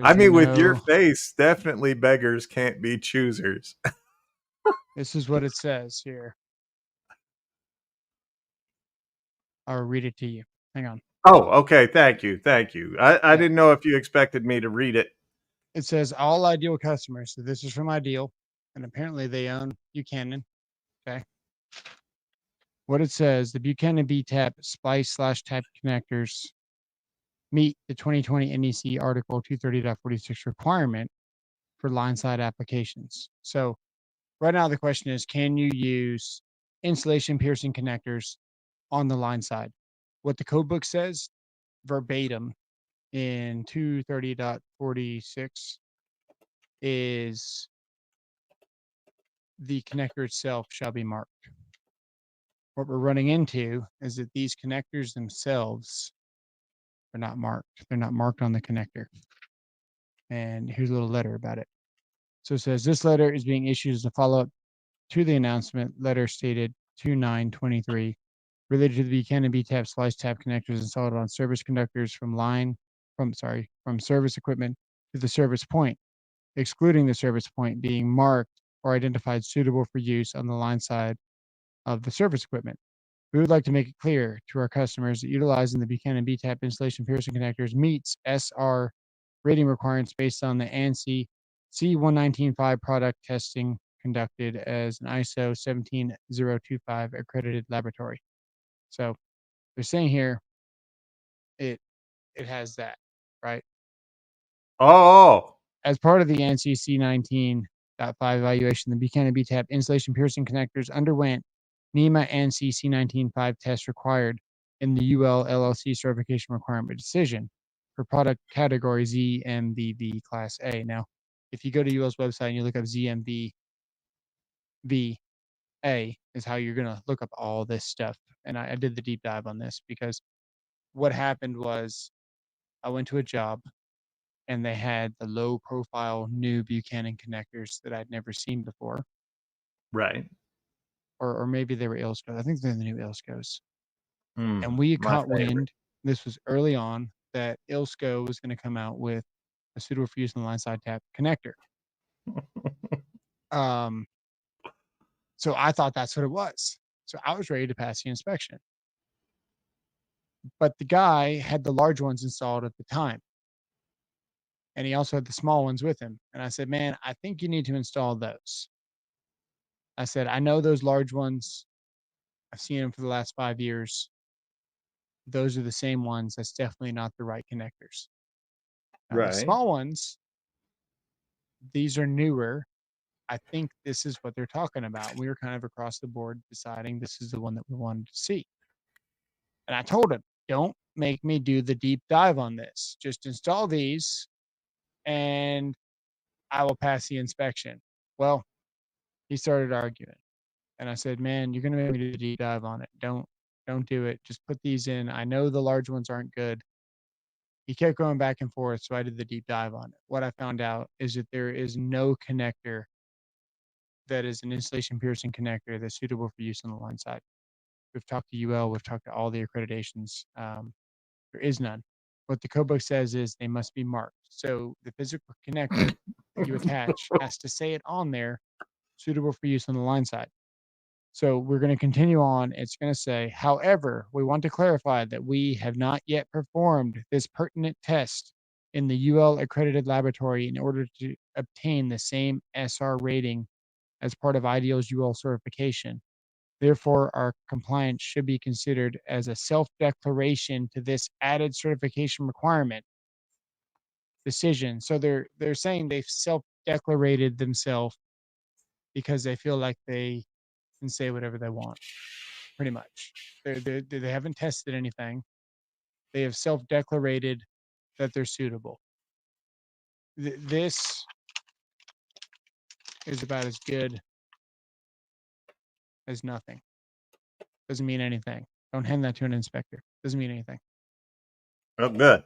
I mean, with your no... face, definitely beggars can't be choosers. This is what it says here. I'll read it to you. Hang on. Oh, okay. Thank you. I didn't know if you expected me to read it. It says all ideal customers. So this is from Ideal, and apparently they own Buchanan. Okay. What it says, the Buchanan B-Tap splice/type connectors meet the 2020 NEC Article 230.46 requirement for line side applications. So right now the question is, can you use insulation piercing connectors on the line side? What the code book says verbatim in 230.46 is the connector itself shall be marked. What we're running into is that these connectors themselves are not marked. They're not marked on the connector. And here's a little letter about it. So it says, this letter is being issued as a follow-up to the announcement letter stated 2923 related to the Buchanan B-tap slice tap connectors installed on service conductors from service equipment to the service point, excluding the service point being marked or identified suitable for use on the line side of the service equipment. We would like to make it clear to our customers that utilizing the Buchanan B-tap installation piercing connectors meets SR rating requirements based on the ANSI C1195 product testing conducted as an ISO 17025 accredited laboratory. So they're saying here it it has that, right? Oh, As part of the ANSI C19.5 evaluation, the Buchanan B-tap installation piercing connectors underwent NEMA ANSI C19.5 tests required in the UL LLC certification requirement decision for product category ZMVV Class A. Now, if you go to UL's website and you look up ZMVVA is how you're going to look up all this stuff. And I did the deep dive on this because what happened was I went to a job and they had the low profile new Buchanan connectors that I'd never seen before. right. Or maybe they were Ilscos. I think they're the new Ilscos. Mm, And we my caught favorite. wind, this was early on, that Ilsco was going to come out with a suitable for use in the line side tap connector. Um, so I thought that's what it was. So I was ready to pass the inspection. But the guy had the large ones installed at the time. And he also had the small ones with him. And I said, man, I think you need to install those. I said, I know those large ones. I've seen them for the last 5 years. Those are the same ones. That's definitely not the right connectors. Now, the Right. small ones, these are newer. I think this is what they're talking about. We were kind of across the board deciding this is the one that we wanted to see. And I told him, don't make me do the deep dive on this. Just install these and I will pass the inspection. Well, he started arguing. And I said, man, you're going to make me do the deep dive on it. Don't do it. Just put these in. I know the large ones aren't good. He kept going back and forth, so I did the deep dive on it. What I found out is that there is no connector that is an installation piercing connector that's suitable for use on the line side. We've talked to UL, we've talked to all the accreditations. There is none. What the code book says is they must be marked. So the physical connector that you attach has to say it on there, suitable for use on the line side. So we're going to continue on. It's going to say, however, we want to clarify that we have not yet performed this pertinent test in the UL accredited laboratory in order to obtain the same SR rating as part of Ideal's UL certification. Therefore, our compliance should be considered as a self-declaration to this added certification requirement decision. So they're saying they've self-declarated themselves because they feel like they can say whatever they want, pretty much. They haven't tested anything. They have self-declarated that they're suitable. This is about as good as nothing. Doesn't mean anything. Don't hand that to an inspector. Doesn't mean anything. Oh, good.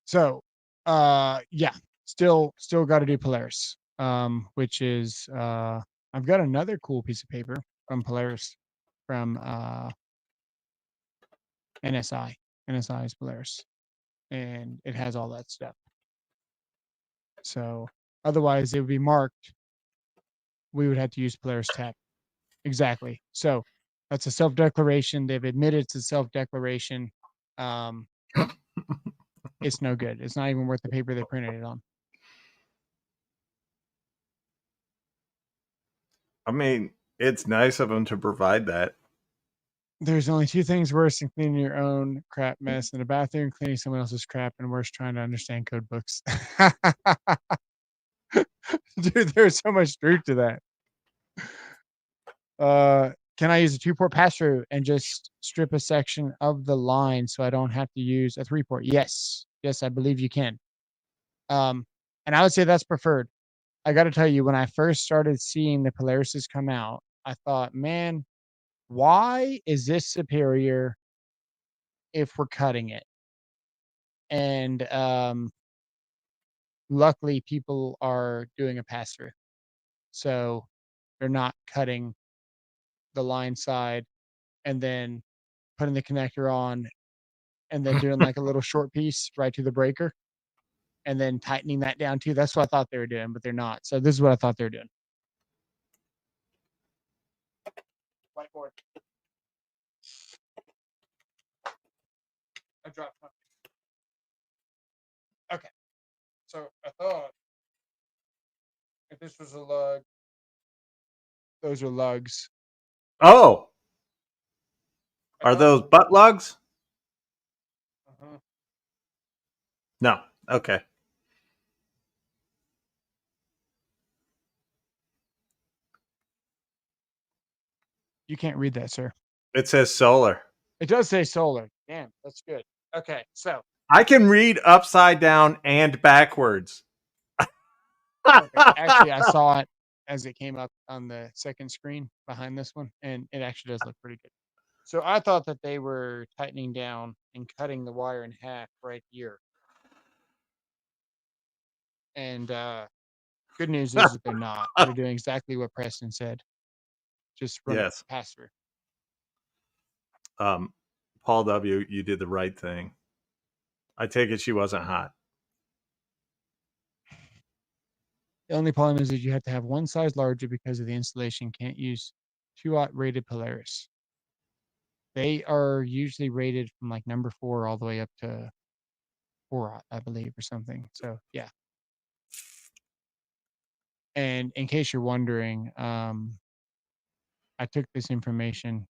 So, yeah, still got to do Polaris, which is I've got another cool piece of paper from Polaris from NSI. NSI is Polaris, and it has all that stuff. So, otherwise, it would be marked. We would have to use Polaris tap. Exactly. So, that's a self-declaration. They've admitted it's a self-declaration. Um, it's no good. It's not even worth the paper they printed it on. I mean, it's nice of them to provide that. There's only two things worse than cleaning your own crap mess in a bathroom, cleaning someone else's crap, and worse, trying to understand code books. Dude, there's so much truth to that. Can I use a 2-port pass-through and just strip a section of the line so I don't have to use a 3-port? Yes. Yes, I believe you can. And I would say that's preferred. I got to tell you, when I first started seeing the Polarises come out, I thought, man, why is this superior if we're cutting it? And luckily, people are doing a pass through, so they're not cutting the line side and then putting the connector on and then doing like a little short piece right to the breaker and then tightening that down too. That's what I thought they were doing, but they're not. So this is what I thought they were doing. Whiteboard. I dropped something. Okay. So I thought if this was a lug, those are lugs. Oh, I are thought, those butt lugs? uh-huh. No. Okay. You can't read that, sir. It says solar. It does say solar. Damn, that's good. Okay, so I can read upside down and backwards. perfect. Actually, I saw it as it came up on the second screen behind this one, and it actually does look pretty good. So I thought that they were tightening down and cutting the wire in half right here. And good news is that they're not. They're doing exactly what Preston said. Just run it Yes. pass through. Paul W., you did the right thing. I take it she wasn't hot. The only problem is that you have to have one size larger because of the installation. Can't use 2-aught rated Polaris. They are usually rated from like number 4 all the way up to 4-aught, I believe, or something. So yeah. And in case you're wondering, I took this information.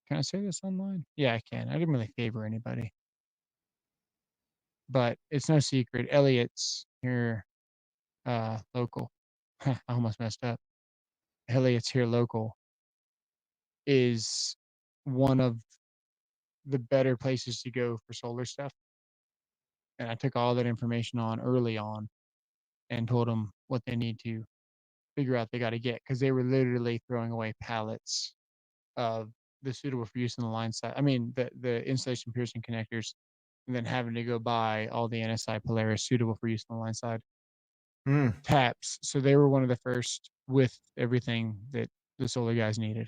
Can I say this online? Yeah, I can. I didn't really favor anybody. But it's no secret. Elliot's here, local. I almost messed up. Elliot's here local is one of the better places to go for solar stuff. And I took all that information on early on and told them what they need to figure out they got to get because they were literally throwing away pallets of the suitable for use in the line side. I mean, the installation piercing connectors, and then having to go buy all the NSI Polaris suitable for use on the line side taps. So they were one of the first with everything that the solar guys needed.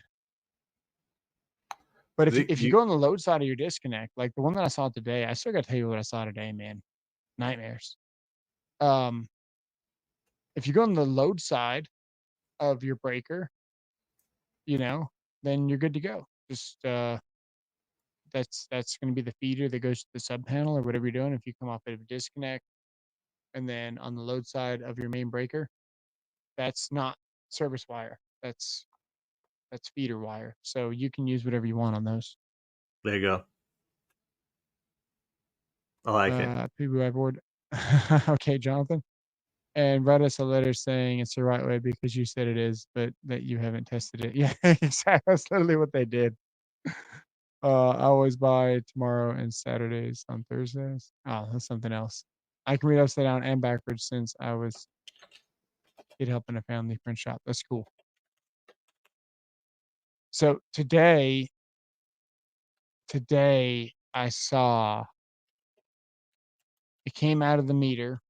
But if you go on the load side of your disconnect, like the one that I saw today, I still got to tell you what I saw today, man. Nightmares. If you go on the load side of your breaker, then you're good to go. Just that's going to be the feeder that goes to the sub panel or whatever you're doing. If you come off of a disconnect, and then on the load side of your main breaker, that's not service wire. That's feeder wire. So you can use whatever you want on those. There you go. I like it. PBY board. Okay, Jonathan. And write us a letter saying it's the right way because you said it is, but that you haven't tested it. Yeah, exactly. That's literally what they did. I always buy tomorrow and Saturdays on Thursdays. Oh, that's something else. I can read upside down and backwards since I was kid helping a family print shop. That's cool. So today I saw it came out of the meter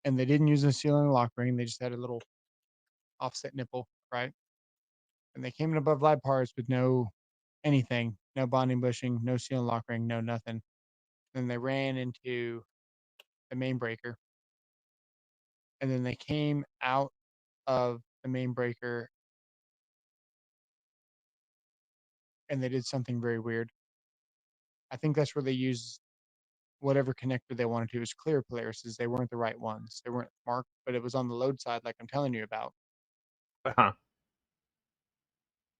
and they didn't use a sealing lock ring. They just had a little offset nipple, right? And they came in above live parts with no anything, no bonding bushing, no sealing lock ring, no nothing. Then they ran into the main breaker. And then they came out of the main breaker and they did something very weird. I think that's where they used whatever connector they wanted to. It was clear Polarises. They weren't the right ones. They weren't marked, but it was on the load side, like I'm telling you about. Uh-huh.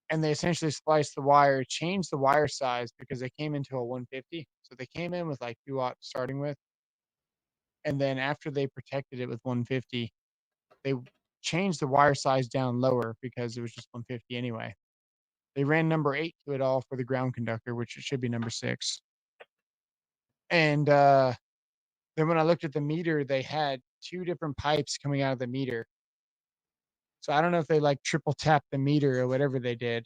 And they essentially spliced the wire, changed the wire size because they came into a 150. So they came in with like 2-aught starting with. And then after they protected it with 150, they changed the wire size down lower because it was just 150 anyway. They ran number 8 to it all for the ground conductor, which it should be number 6. And then when I looked at the meter, they had 2 different pipes coming out of the meter. So I don't know if they like triple tapped the meter or whatever they did.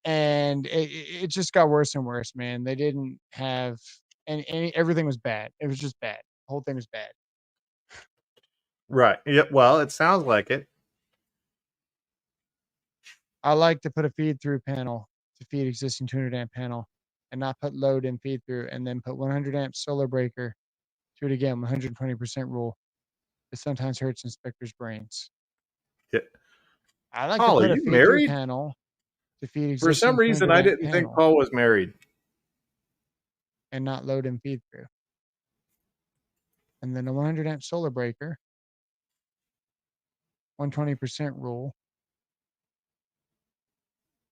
And it just got worse and worse, man. They didn't have and everything was bad. It was just bad. The whole thing was bad. Right. Yeah. Well, it sounds like it. I like to put a feed through panel to feed existing 200 amp panel and not put load in feed through and then put 100 amp solar breaker. Do it again, 120% rule. It sometimes hurts inspectors' brains. Yeah. I like to Paul, are put a you feed through married? panel to feed For some existing reason, 200 I amp didn't think panel Paul was married. and not load in feed through. And then a 100 amp solar breaker, 120% rule.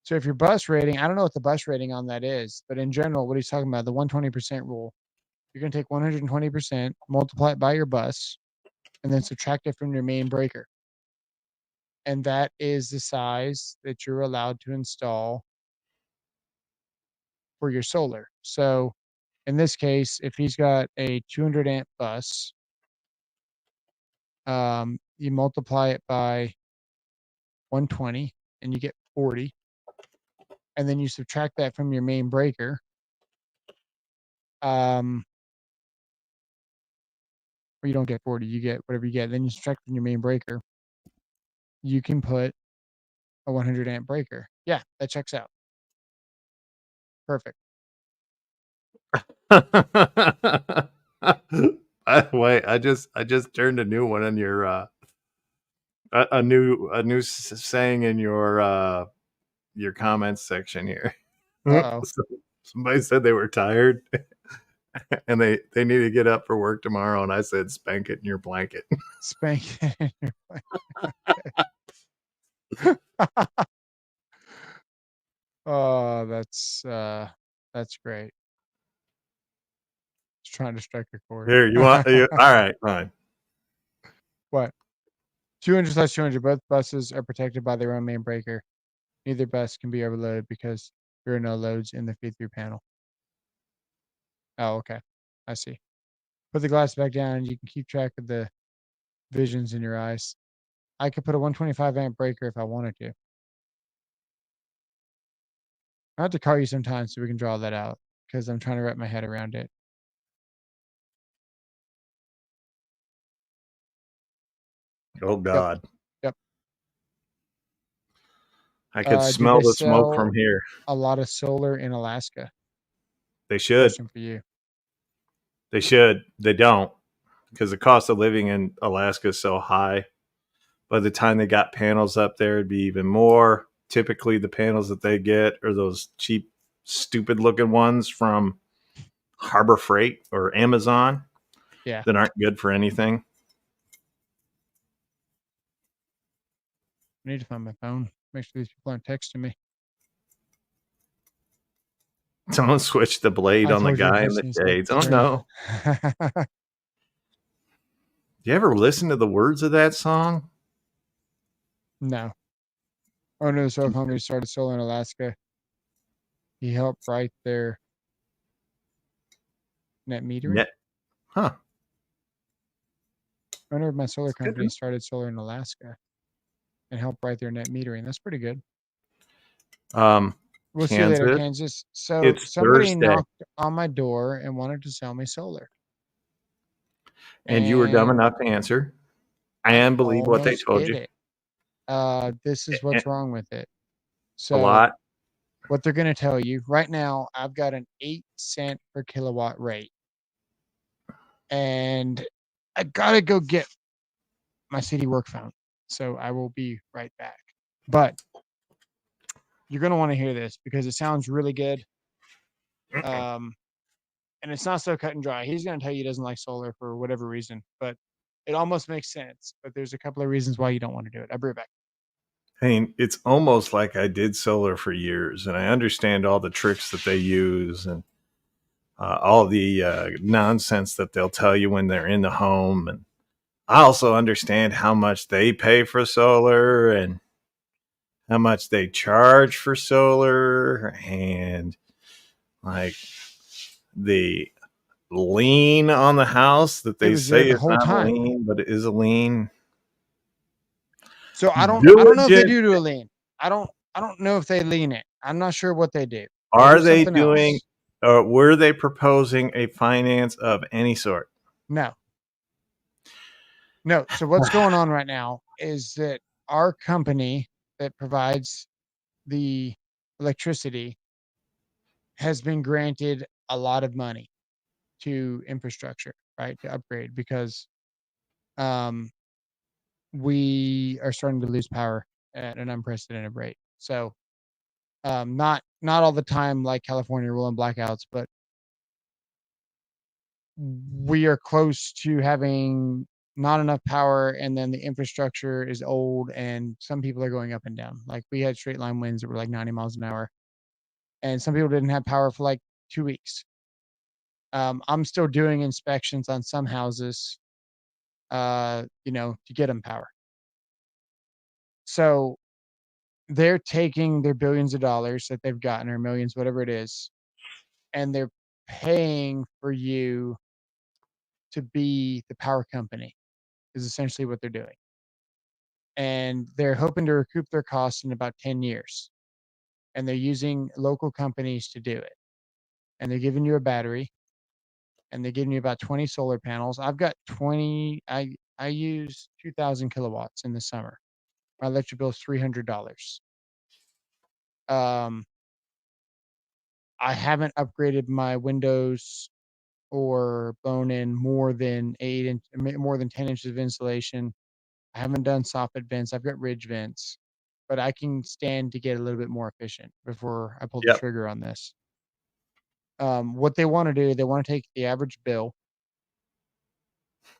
So if your bus rating, I don't know what the bus rating on that is, but in general, what he's talking about, the 120% rule, you're going to take 120%, multiply it by your bus, and then subtract it from your main breaker. And that is the size that you're allowed to install for your solar. So in this case, if he's got a 200 amp bus, you multiply it by 120 and you get 40. And then you subtract that from your main breaker. Or you don't get 40, you get whatever you get. Then you subtract from your main breaker. You can put a 100 amp breaker. Yeah, that checks out. Perfect. By the way, I just turned a new one on your a new saying in your comments section here. Uh-oh. Somebody said they were tired and they need to get up for work tomorrow, and I said spank it in your blanket. Spank it. Oh, that's great. Just trying to strike a chord. Here, all right, fine. What? 200/200. Both buses are protected by their own main breaker. Neither bus can be overloaded because there are no loads in the feed-through panel. Oh, okay. I see. Put the glass back down and you can keep track of the visions in your eyes. I could put a 125 amp breaker if I wanted to. I have to call you sometime so we can draw that out because I'm trying to wrap my head around it. Oh Yep. God, Yep. I could Do smell they the smoke sell from here. a lot of solar in Alaska? They should. Question for you. They should. They don't, because the cost of living in Alaska is so high. By the time they got panels up there, it'd be even more. Typically, the panels that they get are those cheap, stupid looking ones from Harbor Freight or Amazon Yeah. that aren't good for anything. I need to find my phone. Make sure these people aren't texting me. Someone switched the blade I on the told you the guy in person the needs to look at shades. the Oh screen. no. Do you ever listen to the words of that song? No. Owner of the solar company started solar in Alaska. He helped write their net metering. Net. Huh. Owner of my solar It's good to company started solar in Alaska and helped write their net metering. That's pretty good. know. We'll see you later, Kansas. Kansas. So It's somebody Thursday. knocked on my door and wanted to sell me solar. And you were dumb And enough to answer I and believe what they almost told did you. it. This is what's wrong with it. A So lot. what they're going to tell you right now, I've got an 8 cent per kilowatt rate. And I got to go get my city work phone. So I will be right back. But you're going to want to hear this because it sounds really good. And it's not so cut and dry. He's going to tell you he doesn't like solar for whatever reason, but it almost makes sense. But there's a couple of reasons why you don't want to do it. I'll be right back. I mean, it's almost like I did solar for years, and I understand all the tricks that they use and all the nonsense that they'll tell you when they're in the home. And I also understand how much they pay for solar and how much they charge for solar and like the lien on the house that It they was there say the is whole not a time. lien, but it is a lien. So I don't know if they Diligent. do a lean. I don't know if they lean it. I'm not sure what they do. They Are do they something doing, else. or were they proposing a finance of any sort? No. No. So what's going on right now is that our company that provides the electricity has been granted a lot of money to infrastructure, right, to upgrade because um, we are starting to lose power at an unprecedented rate. So not all the time like California rolling blackouts, but we are close to having not enough power, and then the infrastructure is old, and some people are going up and down. Like we had straight line winds that were like 90 miles an hour, and some people didn't have power for like 2 weeks. I'm still doing inspections on some houses, to get them power. So they're taking their billions of dollars that they've gotten, or millions, whatever it is, and they're paying for you to be the power company, is essentially what they're doing. And they're hoping to recoup their costs in about 10 years. And they're using local companies to do it. And they're giving you a battery, and they're giving you about 20 solar panels. I've got 20, I use 2,000 kilowatts in the summer. My electric bill is $300. Um, I haven't upgraded my windows or blown in more than 10 inches of insulation. I haven't done soffit vents. I've got ridge vents, but I can stand to get a little bit more efficient before I pull the Yep. trigger on this. What they want to do, they want to take the average bill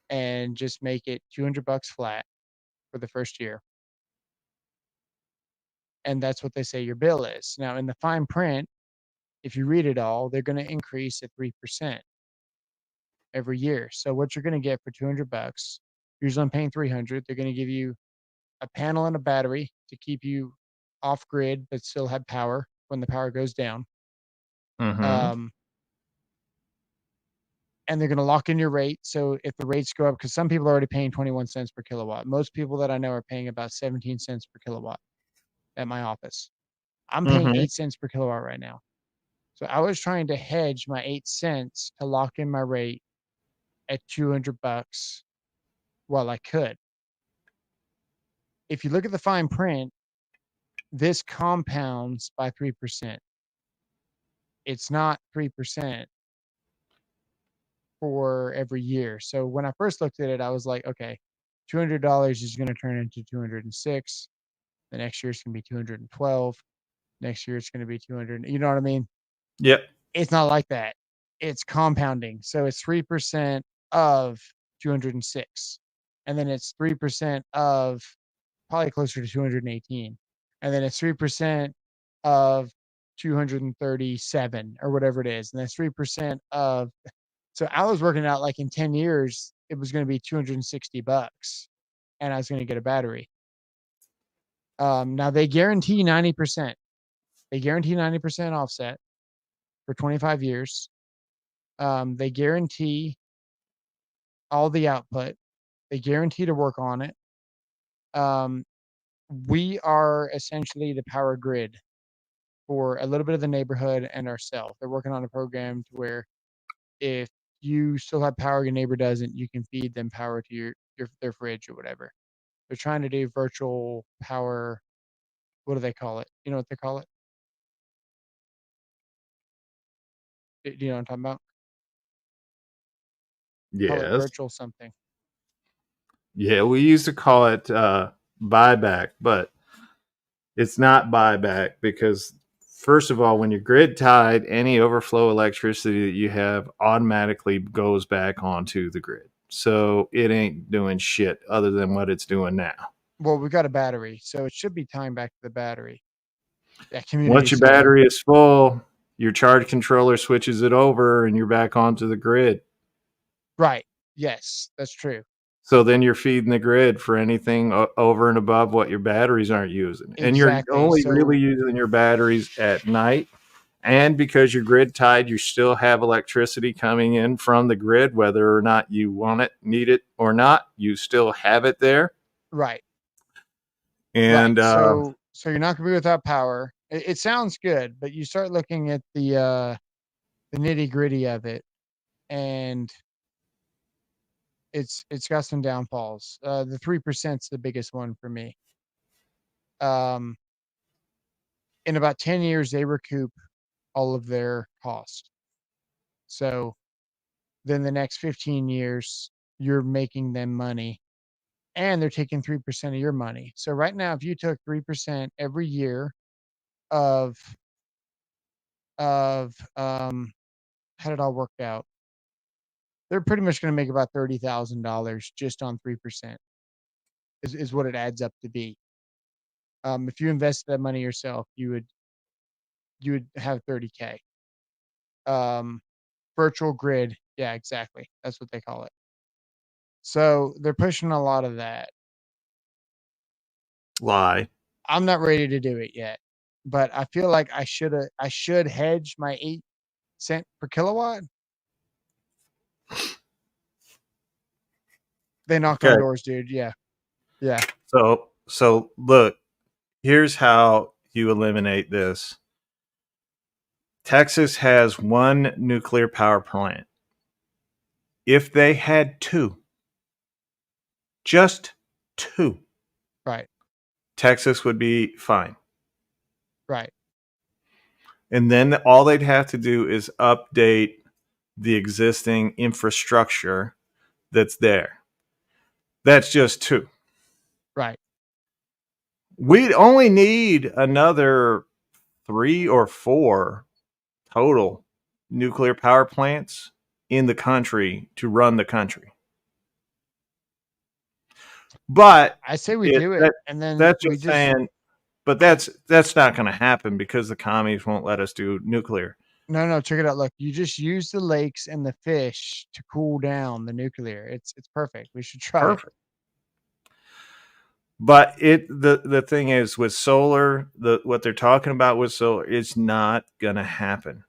and just make it $200 flat for the first year. And that's what they say your bill is. Now, in the fine print, if you read it all, they're going to increase at 3% every year. So what you're going to get for $200, usually I'm paying 300, they're going to give you a panel and a battery to keep you off grid but still have power when the power goes down. Mm-hmm. Um, and they're going to lock in your rate. So if the rates go up, because some people are already paying 21 cents per kilowatt, most people that I know are paying about 17 cents per kilowatt at my office. I'm paying Mm-hmm. 8 cents per kilowatt right now. So I was trying to hedge my 8 cents to lock in my rate at $200 while I could. If you look at the fine print, this compounds by 3%. It's not 3% for every year. So when I first looked at it, I was like, okay, $200 is going to turn into 206. The next year it's going to be 212. Next year it's going to be 200. You know what I mean? Yep. It's not like that. It's compounding. So it's 3% of 206. And then it's 3% of probably closer to 218. And then it's 3% of 237 or whatever it is. And that's 3% of, so I was working out like in 10 years, it was going to be $260 and I was going to get a battery. Now they guarantee 90%. They guarantee 90% offset for 25 years. They guarantee all the output. They guarantee to work on it. Um, we are essentially the power grid for a little bit of the neighborhood and ourselves. They're working on a program to where if you still have power, your neighbor doesn't, you can feed them power to their fridge or whatever. They're trying to do virtual power. What do they call it? You know what they call it? Do you know what I'm talking about? Call it Yes. virtual something. Yeah, we used to call it buyback, but it's not buyback because, first of all, when you're grid tied, any overflow electricity that you have automatically goes back onto the grid. So it ain't doing shit other than what it's doing now. Well, we've got a battery, so it should be tying back to the battery. That community Once your solar. battery is full, your charge controller switches it over and you're back onto the grid. Right. Yes, that's true. So then you're feeding the grid for anything over and above what your batteries aren't using. And you're Exactly. only really So using your batteries at night. And because you're grid tied, you still have electricity coming in from the grid, whether or not you want it, need it, or not. You still have it there. right. Right. And So you're not gonna be without power. It sounds good, but you start looking at the nitty gritty of it, and It's got some downfalls. The 3% is the biggest one for me. Um, in about 10 years, they recoup all of their cost. So then the next 15 years, you're making them money and they're taking 3% of your money. So right now, if you took 3% every year of, how did it all work out? They're pretty much going to make about $30,000 just on 3% is what it adds up to be. If you invest that money yourself, you would have 30K. Um, virtual grid. Yeah, exactly. That's what they call it. So they're pushing a lot of that. Lie. I'm not ready to do it yet, but I feel like I should hedge my 8 cent per kilowatt. They knocked Okay. on doors, dude. Yeah. Yeah. So look, here's how you eliminate this. Texas has one nuclear power plant. If they had two, just two, Right. Texas would be fine. Right. And then all they'd have to do is update the existing infrastructure that's there. That's just two. Right. We'd only need another 3 or 4 total nuclear power plants in the country to run the country. But I say we it do it that and then that's we just just saying. But that's not going to happen because the commies won't let us do nuclear. no, check it out. Look, you just use the lakes and the fish to cool down the nuclear. It's perfect. We should try it. Perfect. But the thing is with solar, what they're talking about with solar is not going to happen.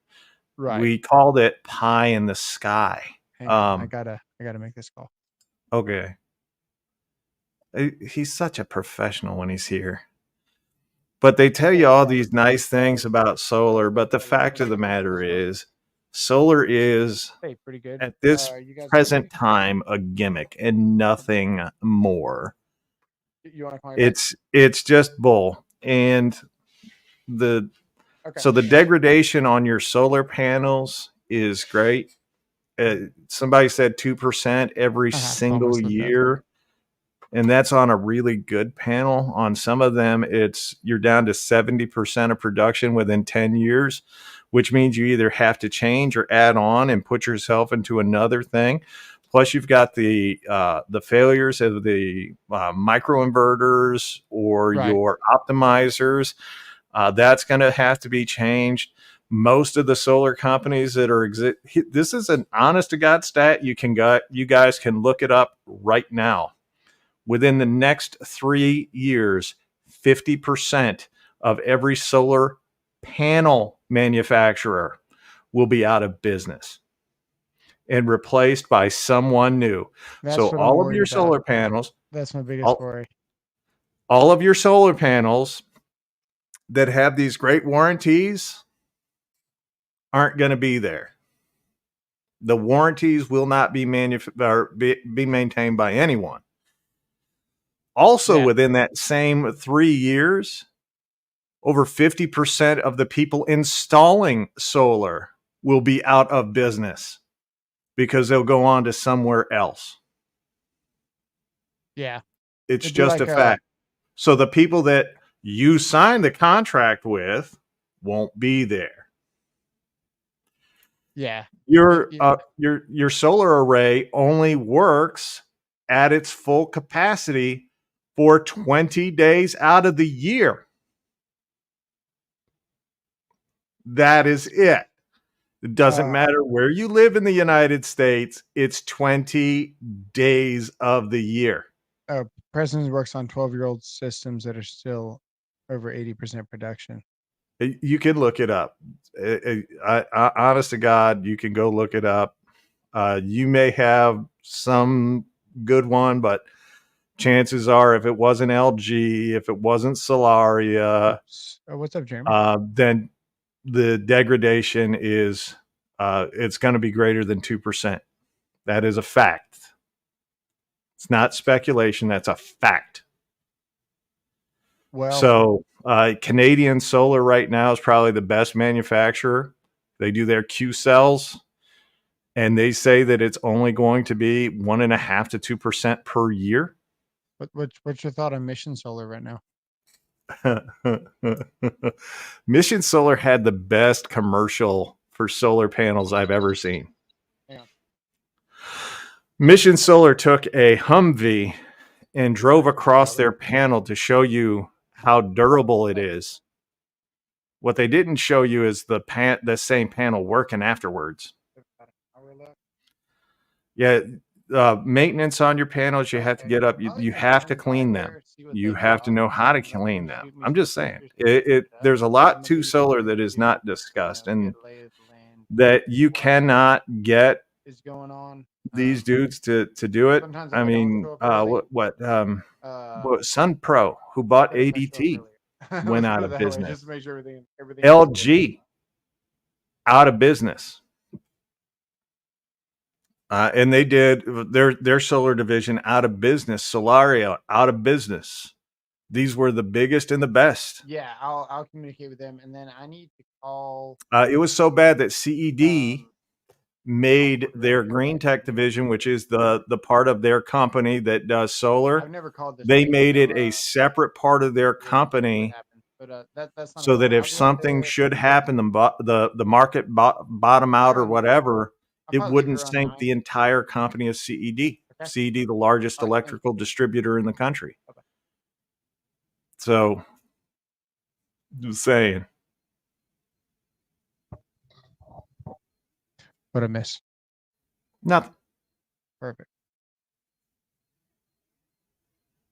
Right. We called it pie in the sky. Hang on. I gotta make this call. Okay. He's such a professional when he's here. But they tell you all these nice things about solar, but the fact of the matter is solar is Hey, pretty good. at this You guys present okay? time a gimmick and nothing more. You want to call me back? It's just bull. And the Okay. so the degradation on your solar panels is great. Somebody said 2% every single Almost looked up. year, and that's on a really good panel. On some of them, you're down to 70% of production within 10 years, which means you either have to change or add on and put yourself into another thing. Plus, you've got the failures of the microinverters or Right. your optimizers. That's going to have to be changed. Most of the solar companies that are this is an honest to God stat. You guys can look it up right now. Within the next 3 years, 50% of every solar panel manufacturer will be out of business and replaced by someone new. That's So what I'm all of worried your about. solar panels, That's my biggest all, worry. all of your solar panels that have these great warranties aren't going to be there. The warranties will not be be maintained by anyone. Also, Yeah. within that same 3 years, over 50% of the people installing solar will be out of business because they'll go on to somewhere else. Yeah. It's It'd be just like a fact. So the people that you sign the contract with won't be there. yeah. Your solar array only works at its full capacity for 20 days out of the year. That is it. It doesn't matter where you live in the United States, it's 20 days of the year. President works on 12-year-old systems that are still over 80% production. You can look it up. Honest to God, you can go look it up. You may have some good one, but chances are if it wasn't LG, if it wasn't Solaria, What's up, Jeremy? then the degradation is it's going to be greater than 2%. That is a fact. It's not speculation. That's a fact. Well, So Canadian Solar right now is probably the best manufacturer. They do their Q cells, and they say that it's only going to be 1.5 to 2% per year. what's your thought on Mission Solar right now? Mission Solar had the best commercial for solar panels I've ever seen. Yeah. Mission Solar took a Humvee and drove across their panel to show you how durable it is. What they didn't show you is the same panel working afterwards. Yeah, maintenance on your panels, you have to get up. You have to clean them. You have to know how to clean them. I'm just saying, there's a lot to solar that is not discussed, and that you cannot get is going on. these dudes to do it. I mean, what Sun Pro, who bought ADT, went out of business. Just to make sure everything LG out of business. And they did their solar division out of business. Solaria out of business. These were the biggest and the best. Yeah, I'll communicate with them, and then I need to call. It was so bad that CED made their green tech division, which is the part of their company that does solar. I've never called this. They made it a separate part of their company, but that's not so that if something should happen, the market bottom out or whatever, it wouldn't sink the entire company of CED. Okay. CED, the largest electrical distributor in the country. Okay. So, just saying. What a miss. Nothing. Perfect.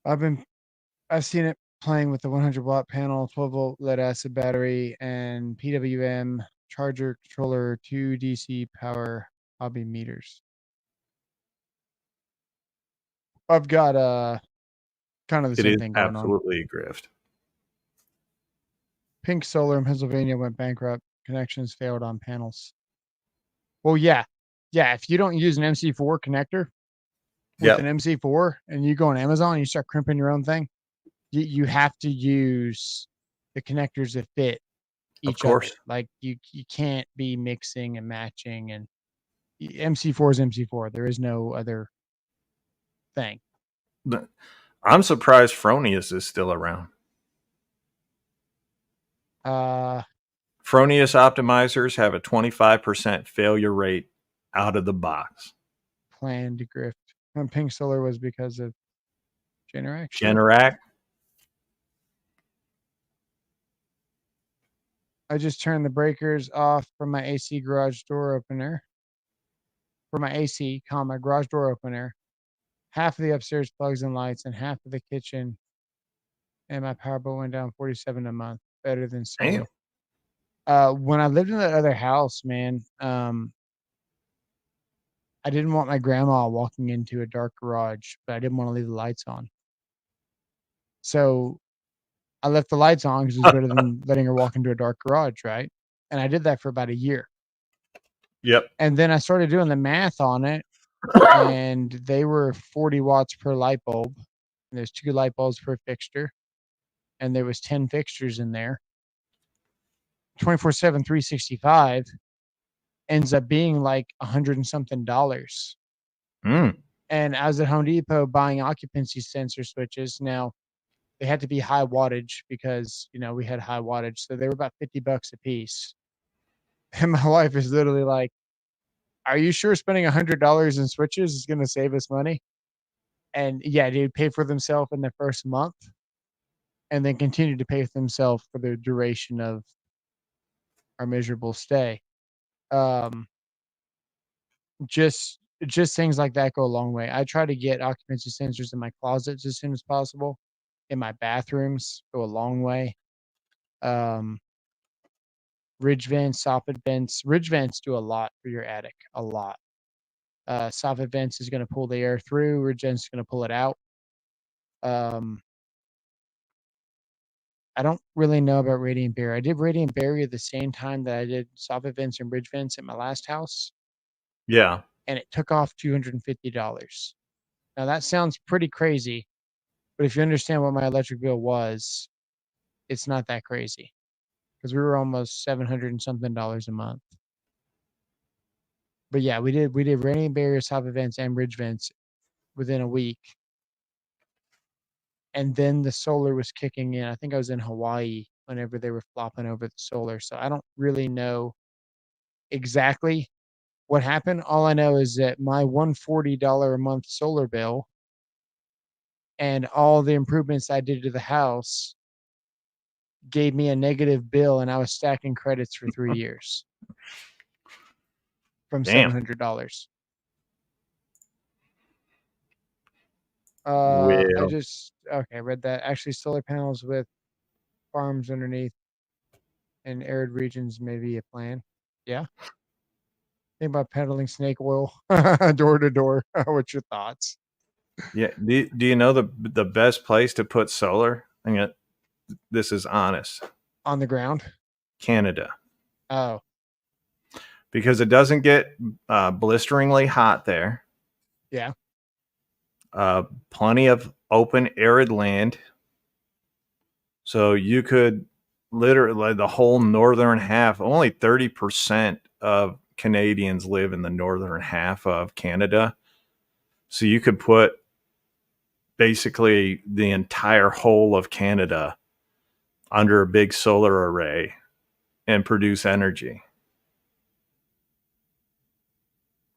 I've seen it playing with the 100 watt panel, 12 volt lead acid battery, and PWM charger controller, 2 DC power hobby meters. I've got kind of the same thing going on. It is absolutely a grift. Pink Solar in Pennsylvania went bankrupt. Connections failed on panels. Well, yeah. If you don't use an MC4 connector with an MC4 and you go on Amazon and you start crimping your own thing, you have to use the connectors that fit each other. Like you can't be mixing and matching, and MC4 is MC4. There is no other thing. I'm surprised Fronius is still around. Fronius optimizers have a 25% failure rate out of the box. Planned grift. And Pink Solar was because of Generac. Generac. I just turned the breakers off from my AC garage door opener. For my AC, my garage door opener. Half of the upstairs plugs and lights, and half of the kitchen. And my power bill went down $47 a month. Better than solar. When I lived in that other house, man, I didn't want my grandma walking into a dark garage, but I didn't want to leave the lights on. So I left the lights on because it was better than letting her walk into a dark garage, right? And I did that for about a year. Yep. And then I started doing the math on it, and they were 40 watts per light bulb. And there's 2 light bulbs per fixture, and there was 10 fixtures in there. 24/7, 365 ends up being like $100 and something. And I was at Home Depot buying occupancy sensor switches. Now, they had to be high wattage because, we had high wattage. So they were about $50 a piece. And my wife is literally like, are you sure spending $100 in switches is going to save us money? And yeah, they would pay for themselves in the first month and then continue to pay for themselves for the duration of our miserable stay. Just things like that go a long way. I try to get occupancy sensors in my closets as soon as possible. In my bathrooms go a long way. Ridge vents, soffit vents. Ridge vents do a lot for your attic, a lot. Soffit vents is going to pull the air through. Ridge vents is going to pull it out. I don't really know about radiant barrier. I did radiant barrier the same time that I did soffit vents and ridge vents at my last house. Yeah. And it took off $250. Now that sounds pretty crazy, but if you understand what my electric bill was, it's not that crazy because we were almost 700 and something dollars a month. But yeah, we did rain barriers, top events, and bridge vents within a week, and then the solar was kicking in. I think I was in Hawaii whenever they were flopping over the solar, so I don't really know exactly what happened. All I know is that my $140 a month solar bill and all the improvements I did to the house gave me a negative bill, and I was stacking credits for 3 years from Damn. $700. I Well, just okay, read that. Actually, solar panels with farms underneath in arid regions may be a plan. Yeah. Think about peddling snake oil door to door. What's your thoughts? yeah. Do you know the best place to put solar? This is honest. On the ground? Canada, Oh, because it doesn't get blisteringly hot there. yeah. Plenty of open arid land, so you could literally the whole northern half. Only 30% of Canadians live in the northern half of Canada, so you could put basically the entire whole of Canada under a big solar array and produce energy.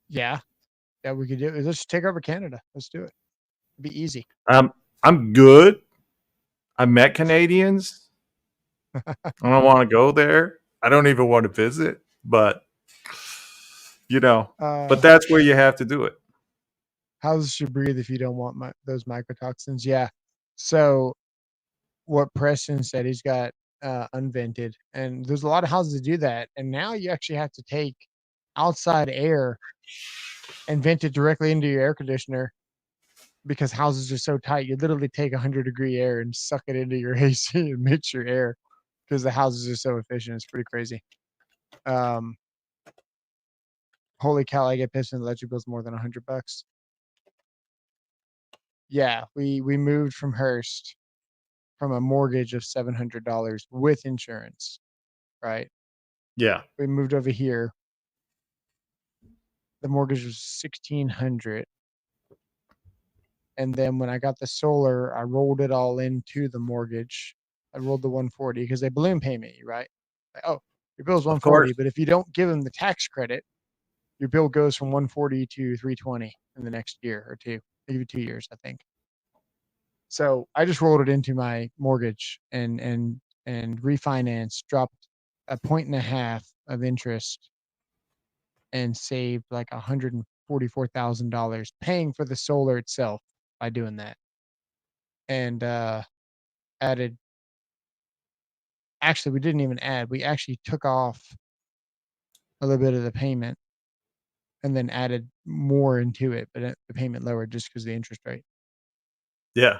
Yeah. Yeah, we could do it. Let's take over Canada. Let's do it. It'd be easy. I'm good. I met Canadians. I don't want to go there. I don't even want to visit, but you know, but Uh, that's where you have to do it. houses should breathe if you don't want those mycotoxins. Yeah. So what Preston said, he's got unvented, and there's a lot of houses that do that. And now you actually have to take outside air and vent it directly into your air conditioner because houses are so tight. You literally take 100-degree air and suck it into your AC and mix your air because the houses are so efficient. It's pretty crazy. Um, holy cow! I get pissed when the electric bill's more than $100. Yeah, we moved from Hearst from a mortgage of $700 with insurance, right? Yeah. We moved over here. The mortgage was 1,600, and then when I got the solar, I rolled it all into the mortgage. I rolled the 140 because they balloon pay me, right? Like, oh, your bill's Of course. 140, but if you don't give them the tax credit, your bill goes from 140 to 320 in the next year or two, maybe 2 years, I think. So I just rolled it into my mortgage and refinanced, dropped a point and a half of interest, and saved like $144,000 paying for the solar itself by doing that. And added, actually, we didn't even add, we actually took off a little bit of the payment and then added more into it, but the payment lowered just because of the interest rate. Yeah.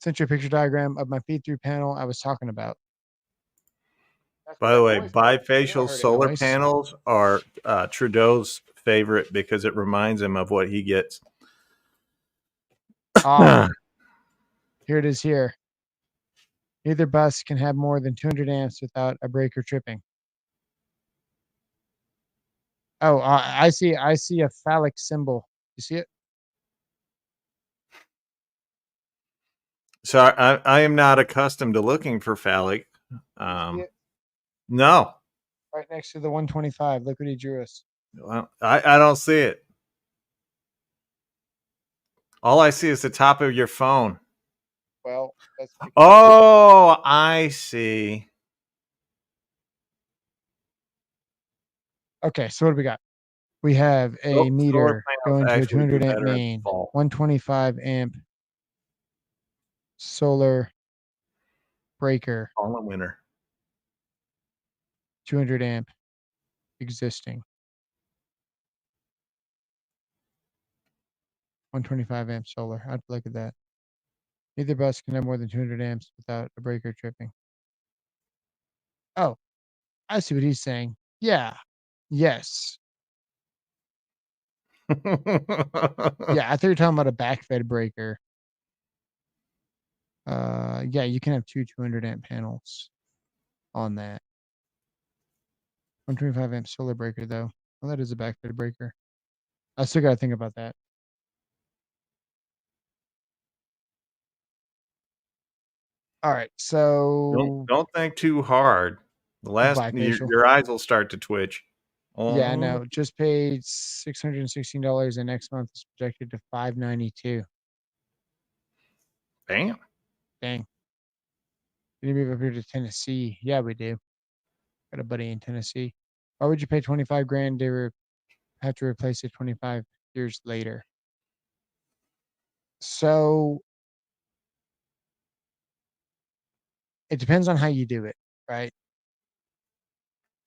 Sent you a picture diagram of my feed through panel I was talking about. That's By what the that way, noise was. I knew I bifacial heard a solar noise. panels are Trudeau's favorite because it reminds him of what he gets. Ah, here it is here. Neither bus can have more than 200 amps without a breaker tripping. Oh, I see. I see a phallic symbol. You see it? So I am not accustomed to looking for phallic. You see Um, it no, right next to the 125. Look what he drew us. well, I don't see it. All I see is the top of your phone. Well, that's because Oh, I see. okay. So what do we got? We have a Solar meter panels going to a actually do 200 amp better in the main, fall. 125 amp solar breaker, Fall and winter. 200 amp existing, 125 amp solar. I'd look at that. Neither bus can have more than 200 amps without a breaker tripping. Oh, I see what he's saying. Yeah. Yes. Yeah, I thought you were talking about a backfed breaker. Yeah, you can have two 200 amp panels on that. 125 amp solar breaker though. Well, that is a backfed breaker. I still got to think about that. All right, don't so don't think too hard. The last bifacial. your eyes will start to twitch. Yeah, I Oh, know. Just paid $616, and next month is projected to 592. damn. Dang. We need to move up here to Tennessee. Yeah, we do. Got a buddy in Tennessee. Why would you pay 25 grand to have to replace it 25 years later? So it depends on how you do it, right?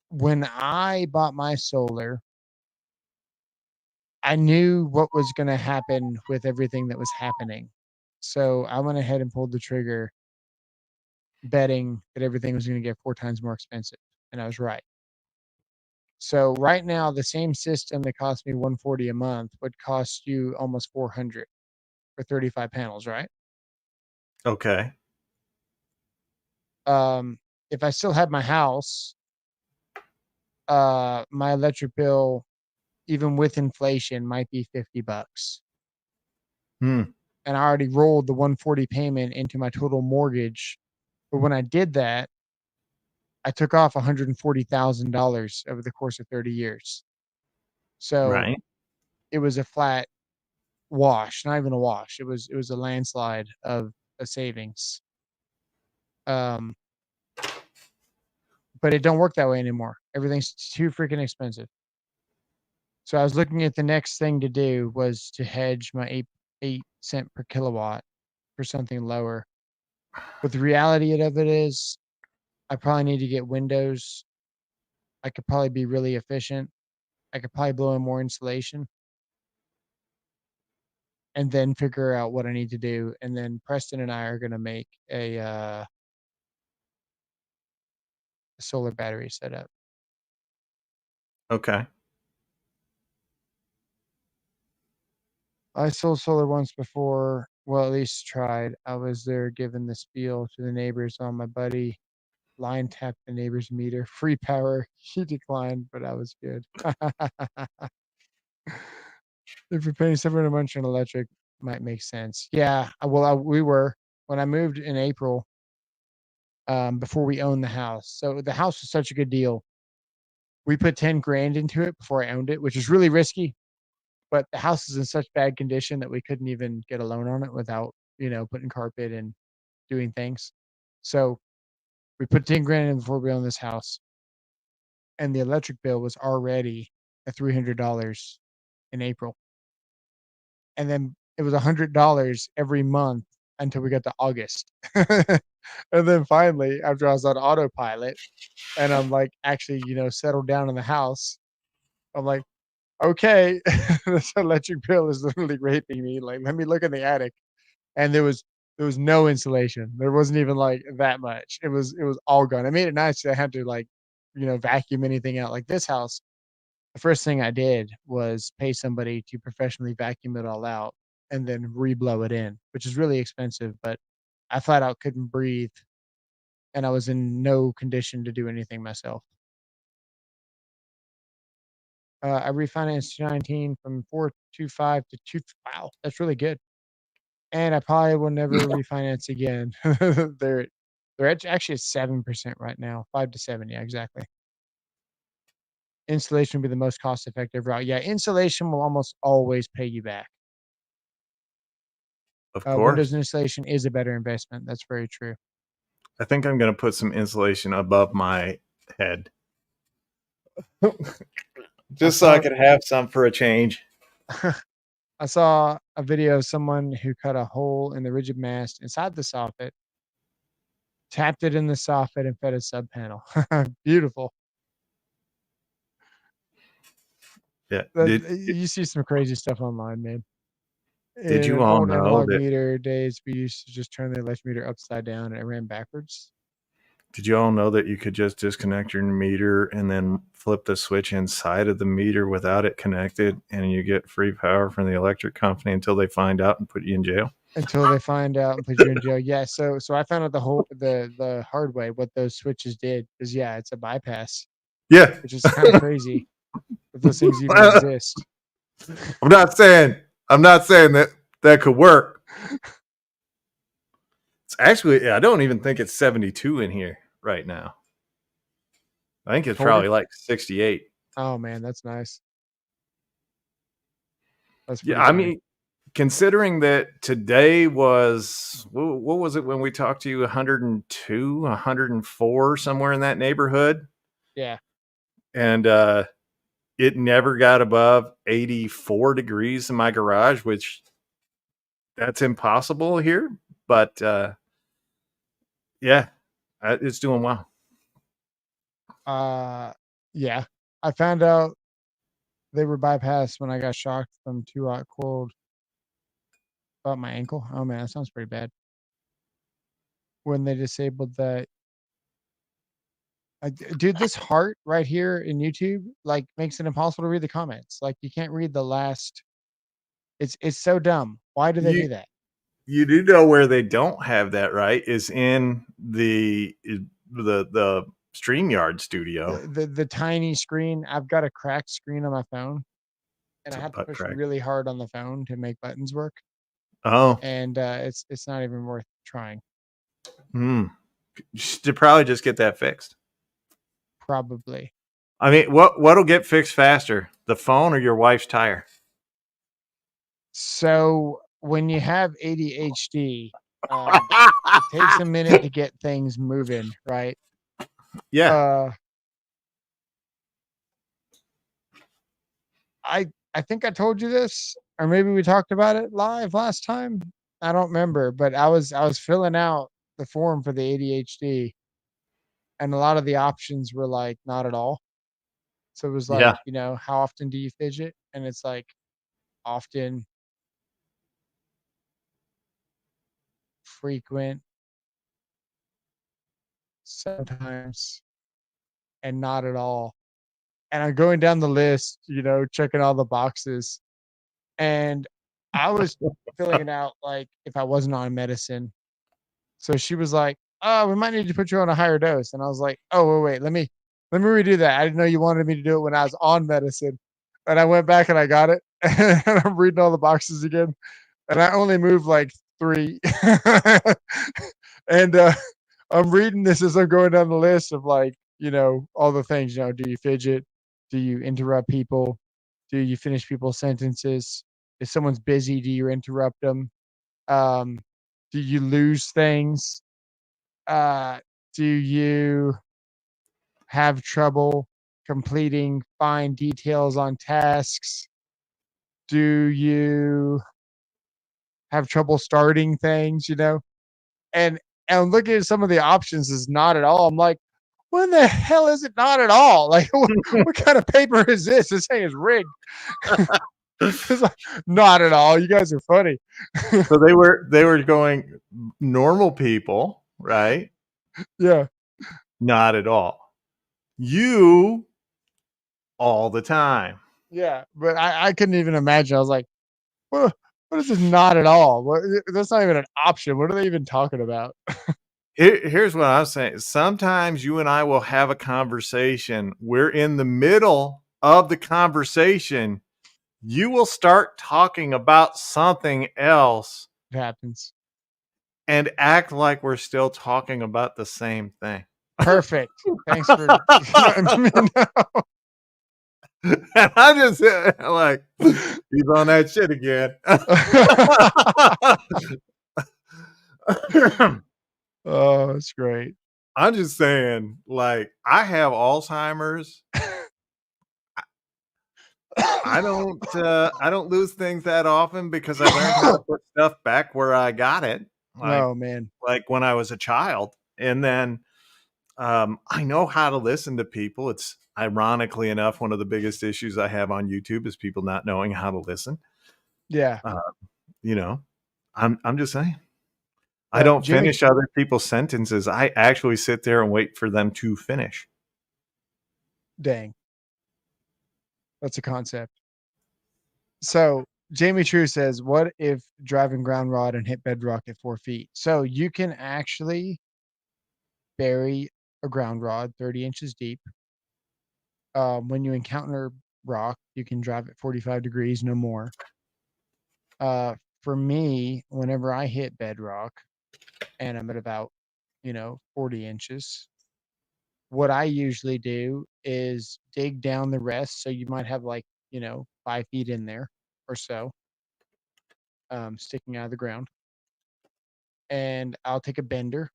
When I bought my solar, I knew what was going to happen with everything that was happening. So I went ahead and pulled the trigger, betting that everything was going to get 4 times more expensive. And I was right. So right now, the same system that cost me 140 a month would cost you almost 400 for 35 panels, right? Okay. Um, if I still had my house, my electric bill, even with inflation, might be $50. Hmm. And I already rolled the 140 payment into my total mortgage. But when I did that, I took off $140,000 over the course of 30 years. So Right. it was a flat wash, not even a wash. It was a landslide of a savings. Um, but it don't work that way anymore. Everything's too freaking expensive. So I was looking at the next thing to do was to hedge my 8 cent per kilowatt for something lower. But the reality of it is I probably need to get windows. I could probably be really efficient. I could probably blow in more insulation and then figure out what I need to do. And then Preston and I are going to make a solar battery setup. Okay. I sold solar once before. Well, at least tried. I was there giving the spiel to the neighbors on my buddy. Line tapped the neighbor's meter. Free power. He declined, but I was good. If you're paying 700 a month on electric, might make sense. Yeah. We were when I moved in April. Before we owned the house. So the house was such a good deal. We put 10 grand into it before I owned it, which is really risky. But the house is in such bad condition that we couldn't even get a loan on it without, putting carpet and doing things. So we put 10 grand in before we owned this house. And the electric bill was already at $300 in April. And then it was $100 every month until we got to August. And then finally, after I was on autopilot and I'm like actually, settled down in the house, I'm like, okay, this electric bill is literally raping me. Like, let me look in the attic. And there was no insulation. There wasn't even like that much. It was all gone. I made it nice. I had to like, vacuum anything out. Like this house, the first thing I did was pay somebody to professionally vacuum it all out and then re-blow it in, which is really expensive, but I flat out couldn't breathe and I was in no condition to do anything myself. I refinanced 2019 from 425 to 2. Wow, that's really good. And I probably will never refinance again. They're actually at 7% right now, 5 to 7. Yeah, exactly. Installation will be the most cost effective route. Yeah, installation will almost always pay you back. Of Windows course. installation is a better investment. That's very true. I think I'm going to put some insulation above my head I just so I saw could have some for a change. I saw a video of someone who cut a hole in the rigid mast inside the soffit, tapped it in the soffit, and fed a sub panel. Beautiful. Yeah. You see some crazy stuff online, man. Did In you an all old know analog that? meter days, we used to just turn the electric meter upside down and it ran backwards. Did you all know that you could just disconnect your meter and then flip the switch inside of the meter without it connected, and you get free power from the electric company until they find out and put you in jail? Until they find out and put you in jail. Yeah, so I found out the hard way what those switches did is yeah, it's a bypass, Yeah. which is kind of crazy that those things even exist. I'm not saying that that could work. It's actually, I don't even think it's 72 in here right now. I think it's Colder? probably like 68. Oh man, that's nice. That's Yeah, pretty I funny. mean, considering that today was what was it when we talked to you, 102, 104, somewhere in that neighborhood, Yeah. and it never got above 84 degrees in my garage, which that's impossible here. But yeah, it's doing well. Yeah. I found out they were bypassed when I got shocked from too hot cold about my ankle. Oh man, that sounds pretty bad. When they disabled that, dude, this heart right here in YouTube like makes it impossible to read the comments. Like you can't read the last. It's so dumb. Why do they You do that? you do know where they don't have that, right? Is in the StreamYard studio. The tiny screen. I've got a cracked screen on my phone, and It's I a have to butt push crack. really hard on the phone to make buttons work. Oh, And it's not even worth trying. hmm. You should probably just get that fixed. Probably. I mean, what'll get fixed faster, the phone or your wife's tire? So when you have ADHD, it takes a minute to get things moving, right? Yeah, Uh, I think I told you this, or maybe we talked about it live last time. I don't remember, but I was filling out the form for the ADHD, and a lot of the options were like not at all. So it was like, yeah. how often do you fidget? And it's like often, frequent, sometimes, and not at all. And I'm going down the list, checking all the boxes. And I was filling it out like if I wasn't on medicine. So she was like, "Oh, we might need to put you on a higher dose." And I was like, "Oh, wait, let me redo that. I didn't know you wanted me to do it when I was on medicine." And I went back and I got it. And I'm reading all the boxes again. And I only moved like 3. And I'm reading this as I'm going down the list of like, all the things, do you fidget? Do you interrupt people? Do you finish people's sentences? If someone's busy, do you interrupt them? Um, do you lose things? Uh, do you have trouble completing fine details on tasks? Do you have trouble starting things, And and looking at some of the options is not at all. I'm like, when the hell is it not at all? Like, what kind of paper is this? This thing is rigged. It's like, not at all. You guys are funny. So they were going normal people, right? Yeah, Not at all. You all the time. yeah. But I couldn't even imagine. I was like, what is this not at all? That's not even an option. What are they even talking about? Here's what I'm saying. Sometimes you and I will have a conversation. We're in the middle of the conversation. You will start talking about something else It happens. and act like we're still talking about the same thing. Perfect. Thanks for letting me know. And I just like, he's on that shit again. Oh, it's great. I'm just saying, like, I have Alzheimer's. I don't lose things that often because I learned how to put stuff back where I got it, like Oh man. when I was a child. And then I know how to listen to people. It's ironically enough one of the biggest issues I have on YouTube is people not knowing how to listen. Yeah. Uh, you know, I'm just saying. I don't Jimmy, finish other people's sentences. I actually sit there and wait for them to finish. dang, that's a concept. So Jamie True says, "What if driving ground rod and hit bedrock at 4 feet?" So you can actually bury a ground rod 30 inches deep. When you encounter rock, you can drive at 45 degrees, no more. For me, whenever I hit bedrock and I'm at about, 40 inches, what I usually do is dig down the rest. So you might have like, 5 feet in there or so, sticking out of the ground. And I'll take a bender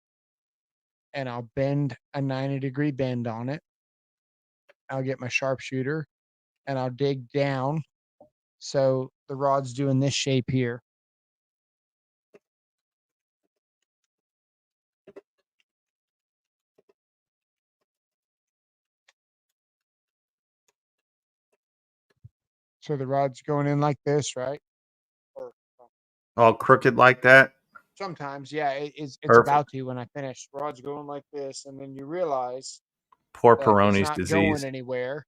and I'll bend a 90-degree bend on it. I'll get my sharpshooter and I'll dig down. So the rod's doing this shape here. So the rod's going in like this, right? Or All crooked like that? sometimes, yeah, it's Perfect. about to when I finish. Rod's going like this, and then you realize Poor that it's Peroni's not going disease. anywhere.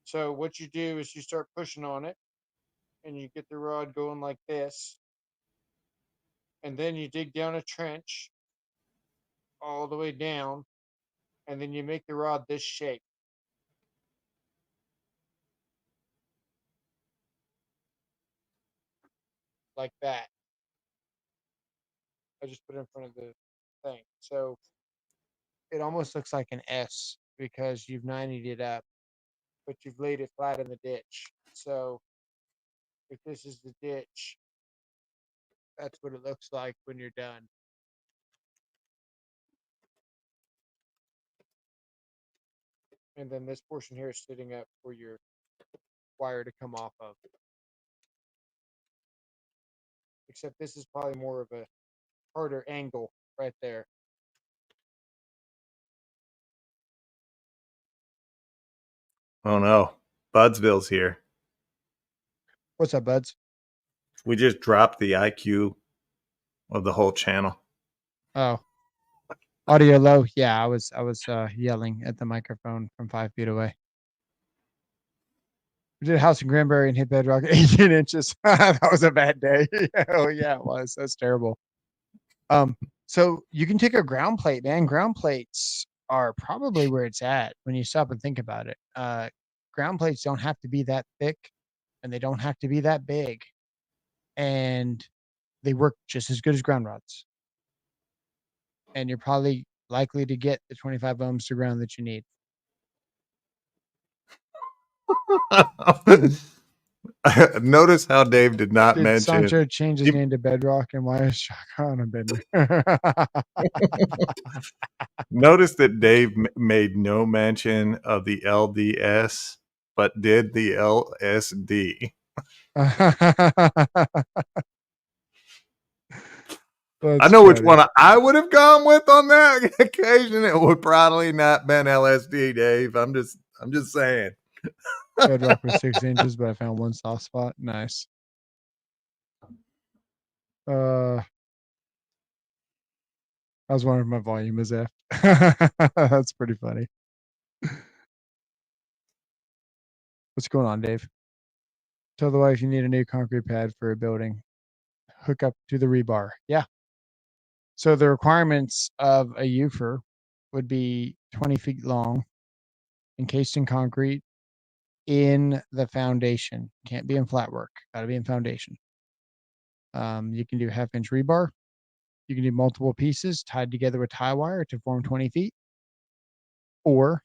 So what you do is you start pushing on it, and you get the rod going like this, and then you dig down a trench all the way down, and then you make the rod this shape, like that. I just put it in front of the thing. So it almost looks like an S because you've 90'd it up, but you've laid it flat in the ditch. So if this is the ditch, that's what it looks like when you're done. And then this portion here is sitting up for your wire to come off of. Except this is probably more of a harder angle right there. Oh no. Budsville's here. What's up, buds? We just dropped the IQ of the whole channel. Oh, audio low. Yeah, I was yelling at the microphone from 5 feet away. We did a house in Granbury and hit bedrock at 18 inches. That was a bad day. Oh yeah, it was. That's terrible. Um, so you can take a ground plate, man. Ground plates are probably where it's at when you stop and think about it. Ground plates don't have to be that thick and they don't have to be that big. And they work just as good as ground rods. And you're probably likely to get the 25 ohms to ground that you need. Notice how Dave did not Did mention. Sancho change his name to Bedrock and why is Shaka on a bender? Notice that Dave made no mention of the LDS, but did the LSD. I That's know which funny. one I would have gone with on that occasion. It would probably not been LSD, Dave. I'm just saying. Bedrock was 6 inches, but I found one soft spot. Nice. I was wondering if my volume is F. That's pretty funny. What's going on, Dave? Tell the wife you need a new concrete pad for a building. Hook up to the rebar. Yeah. So the requirements of a UFER would be 20 feet long, encased in concrete in the foundation. Can't be in flat work. Got to be in foundation. You can do half-inch rebar. You can do multiple pieces tied together with tie wire to form 20 feet. Or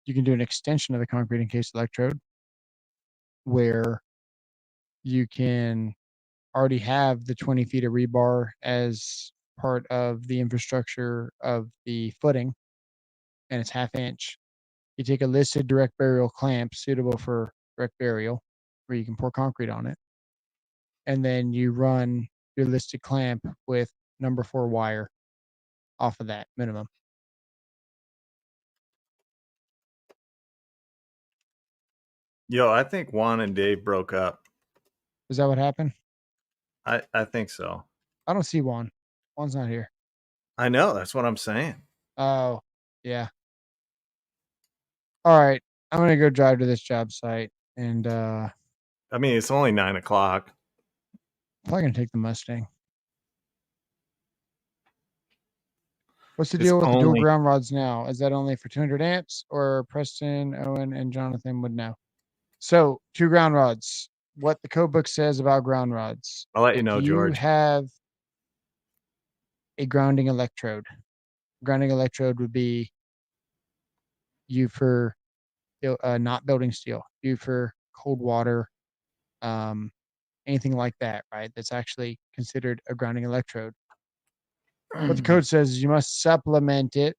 you can do an extension of the concrete encased electrode where you can already have the 20 feet of rebar as part of the infrastructure of the footing, and it's half-inch. You take a listed direct burial clamp suitable for direct burial where you can pour concrete on it, and then you run your listed clamp with number 4 wire off of that minimum. Yo, I think Juan and Dave broke up. Is that what happened? I think so. I don't see Juan. Juan's not here. I know. That's what I'm saying. Oh, yeah. All right. I'm going to go drive to this job site and I mean, it's only 9 o'clock. probably going to take the Mustang. What's the It's deal with the dual only ground rods now? Is that only for 200 amps or Preston, Owen, and Jonathan would know? So, 2 ground rods. What the code book says about ground rods. I'll let you If know, you George. have a grounding electrode would be U for not building steel, U for cold water, anything like that, right? That's actually considered a grounding electrode. What the code says is you must supplement it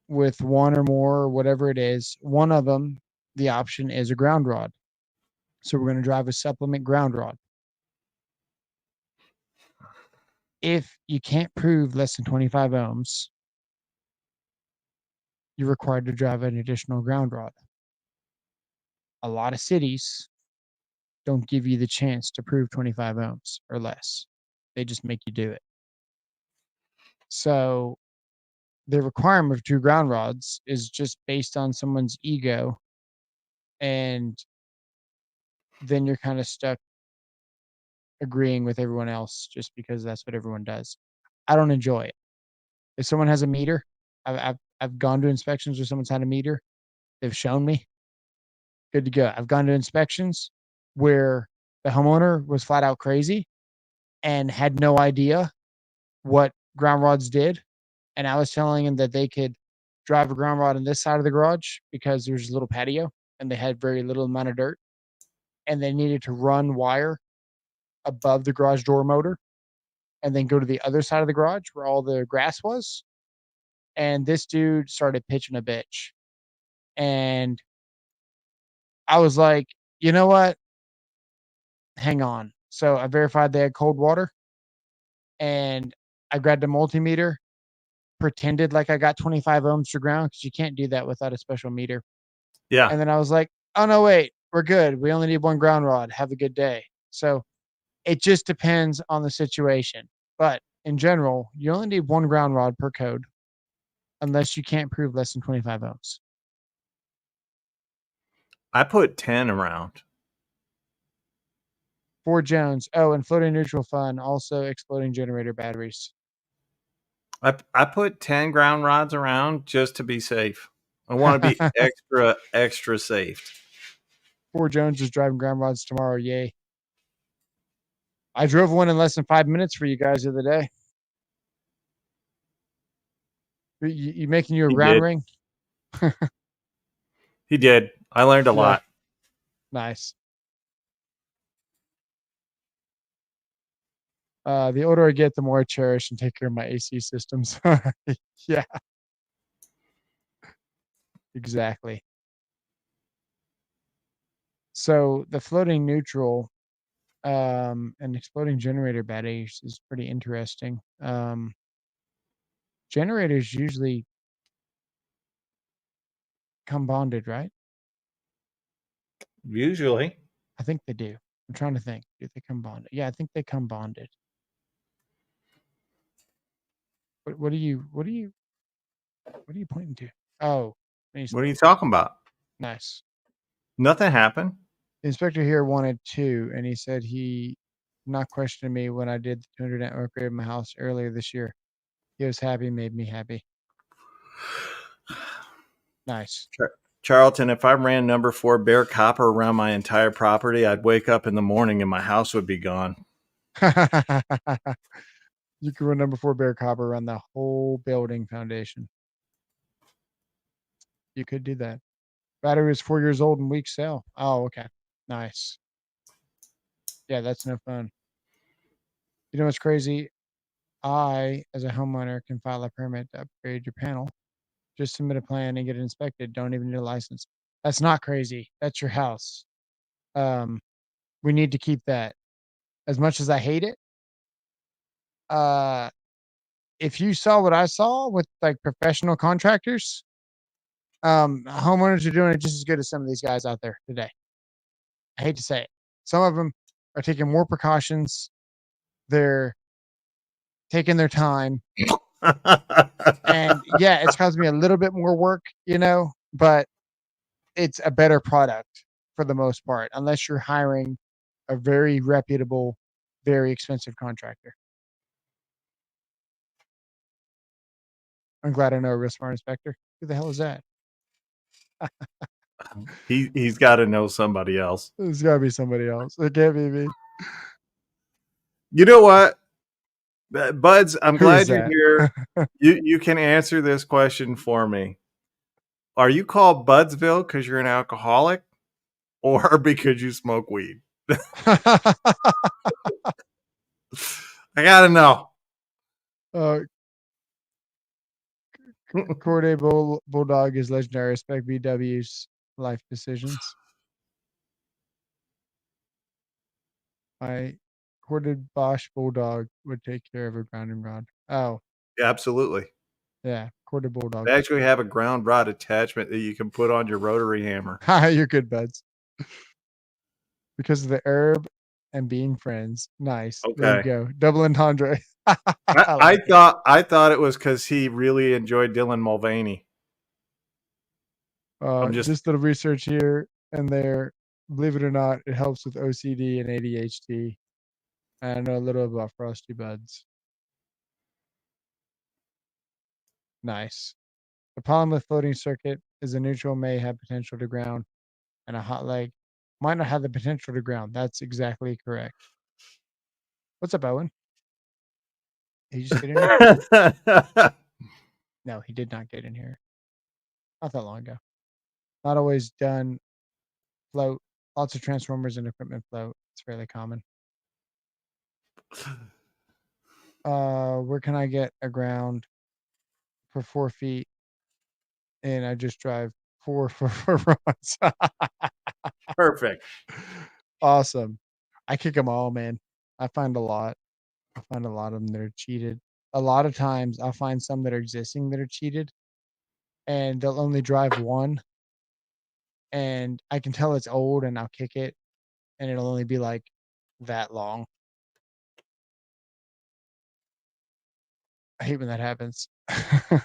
with one or more, or whatever it is. One of them, the option is a ground rod. So we're going to drive a supplement ground rod. If you can't prove less than 25 ohms, you're required to drive an additional ground rod. A lot of cities don't give you the chance to prove 25 ohms or less. They just make you do it. So the requirement of 2 ground rods is just based on someone's ego, and then you're kind of stuck agreeing with everyone else just because that's what everyone does. I don't enjoy it. If someone has a meter, I've gone to inspections where someone's had a meter. They've shown me. Good to go. I've gone to inspections where the homeowner was flat out crazy and had no idea what ground rods did. And I was telling him that they could drive a ground rod on this side of the garage because there's a little patio and they had very little amount of dirt. And they needed to run wire above the garage door motor and then go to the other side of the garage where all the grass was. And this dude started pitching a bitch. And I was like, you know what? Hang on. So I verified they had cold water and I grabbed a multimeter, pretended like I got 25 ohms to ground because you can't do that without a special meter. Yeah. And then I was like, oh, no, wait, we're good. We only need 1 ground rod. Have a good day. So it just depends on the situation. But in general, you only need 1 ground rod per code unless you can't prove less than 25 ohms. I put 10 around. Ford Jones. Oh, and floating neutral fun. Also exploding generator batteries. I put 10 ground rods around just to be safe. I want to be extra safe. Ford Jones is driving ground rods tomorrow. Yay. I drove one in less than 5 minutes for you guys the other day. You making you a He ground did. ring? He did. I learned a lot. Nice. The older I get, the more I cherish and take care of my AC systems. Yeah, exactly. So the floating neutral and exploding generator batteries is pretty interesting. Generators usually come bonded, right? Usually. I think they do. I'm trying to think. Do they come bonded? Yeah, I think they come bonded. What are you pointing to? Oh, What are you talking about? nice. Nothing happened. The inspector here wanted 2, and he said he not questioning me when I did the 200 amp upgrade of my house earlier this year. He was happy, made me happy. Nice. Charlton, if I ran number 4 bare copper around my entire property, I'd wake up in the morning and my house would be gone. You could run number 4 bare copper around the whole building foundation. You could do that. Battery is 4 years old and weak cell. Oh, okay. Nice. Yeah, that's no fun. You know what's crazy? I, as a homeowner, can file a permit to upgrade your panel. Just submit a plan and get it inspected. Don't even need a license. That's not crazy. That's your house. We need to keep that. As much as I hate it, if you saw what I saw with like professional contractors, homeowners are doing it just as good as some of these guys out there today. I hate to say it. Some of them are taking more precautions. They're taking their time. And yeah, it's caused me a little bit more work, but it's a better product for the most part, unless you're hiring a very reputable, very expensive contractor. I'm glad I know a real smart inspector. Who the hell is that? He's got to know somebody else. There's got to be somebody else. It can't be me. You know what, Buds? I'm Who is glad you're that? here. You can answer this question for me. Are you called Budsville because you're an alcoholic, or because you smoke weed? I gotta know. Corday Bulldog is legendary. Respect BW's life decisions. I corded Bosch Bulldog would take care of a grounding rod. Oh, Yeah, absolutely. yeah, corded Bulldog. They actually have a ground rod attachment that you can put on your rotary hammer. Hi, you're good, buds. Because of the herb and being friends. Nice. There you Okay. go. Double entendre. I I, I like it. thought it was because he really enjoyed Dylan Mulvaney. I'm just Just little research here and there. Believe it or not, it helps with OCD and ADHD. I know a little about frosty buds. Nice. The problem with floating circuit is a neutral may have potential to ground, and a hot leg might not have the potential to ground. That's exactly correct. What's up, Owen? Did he just get in here? No, he did not get in here. Not that long ago. Not always done. Float. Lots of transformers and equipment float. It's fairly common. Where can I get a ground for 4 feet? And I just drive 4 rods. perfect. Awesome. I kick them all, man. I find a lot. I find a lot of them that are cheated. A lot of times I'll find some that are existing that are cheated, and they'll only drive one, and I can tell it's old, and I'll kick it, and it'll only be like that long. I hate when that happens. I can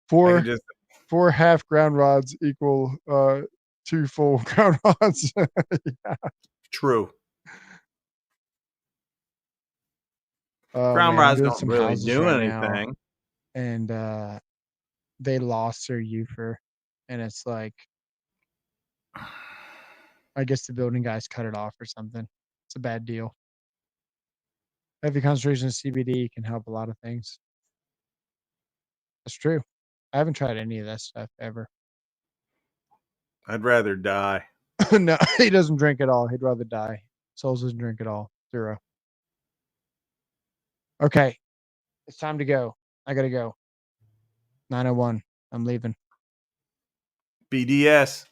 four just four half ground rods equal 2 full ground rods. Yeah. true. Oh Ground man, I'm rods doing don't some really houses do right now, anything. and they lost their UFER, and it's like I guess the building guys cut it off or something. It's a bad deal. Heavy concentration of CBD can help a lot of things. That's true. I haven't tried any of that stuff ever. I'd rather die. No, he doesn't drink at all. He'd rather die. Souls doesn't drink at all. 0. Okay, it's time to go. I gotta go. 9:01. I'm leaving. BDS.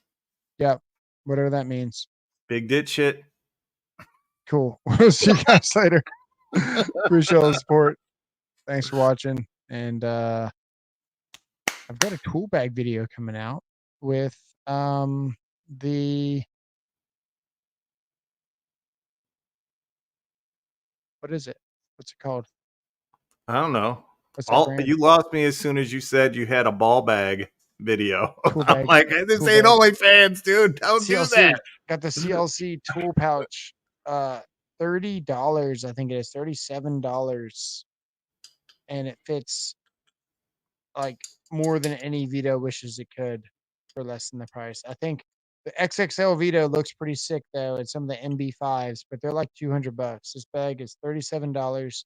Yep. Whatever that means. Big dit shit. Cool. We'll see you guys later. Appreciate all the support. Thanks for watching. And I've got a tool bag video coming out with the what is it? What's it called? I don't know. What's that brand? You lost me as soon as you said you had a ball bag video. Tool I'm bag. like, this Tool ain't bag. OnlyFans, dude. Don't do CLC. that. Got the CLC tool pouch. $30, I think it is $37. And it fits like more than any Vito wishes it could for less than the price. I think the XXL Vito looks pretty sick though, and some of the MB5s, but they're like $200. This bag is $37.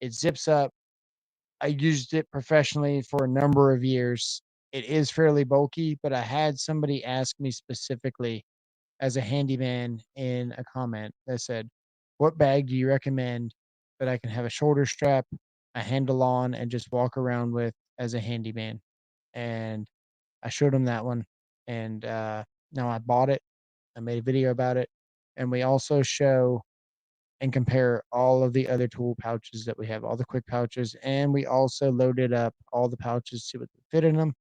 It zips up. I used it professionally for a number of years. It is fairly bulky, but I had somebody ask me specifically as a handyman in a comment that said, "What bag do you recommend that I can have a shoulder strap, a handle on, and just walk around with as a handyman?" And I showed him that one, and now I bought it. I made a video about it, and we also show and compare all of the other tool pouches that we have, all the quick pouches, and we also loaded up all the pouches to see what fit in them,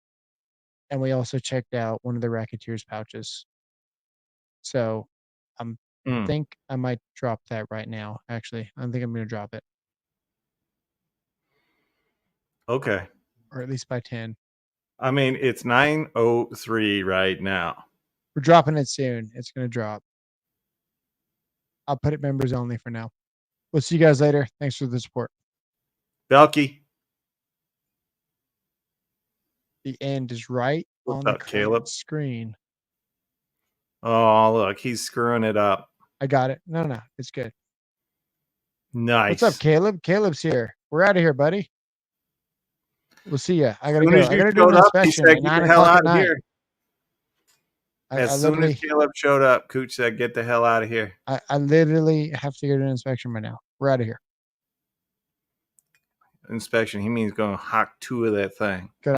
and we also checked out one of the Racketeers pouches. So I Mm. think I might drop that right now. Actually, I think I'm gonna drop it. Okay. or at least by 10. I mean, it's 9:03 right now. We're dropping it soon. It's going to drop. I'll put it members only for now. We'll see you guys later. Thanks for the support. Belky. The end is right What's on the up, Caleb? screen. Oh, look, he's screwing it up. I got it. No, it's good. Nice. What's up, Caleb? Caleb's here. We're out of here, buddy. We'll see you. I gotta As soon go. as I you gotta do an showed up, he inspection said, at "Get 9 the hell o'clock out at of night. here." As soon as Caleb showed up, Cooch said, "Get the hell out of here." I literally have to go to an inspection right now. We're out of here. Inspection. He means going to hock 2 of that thing. Good.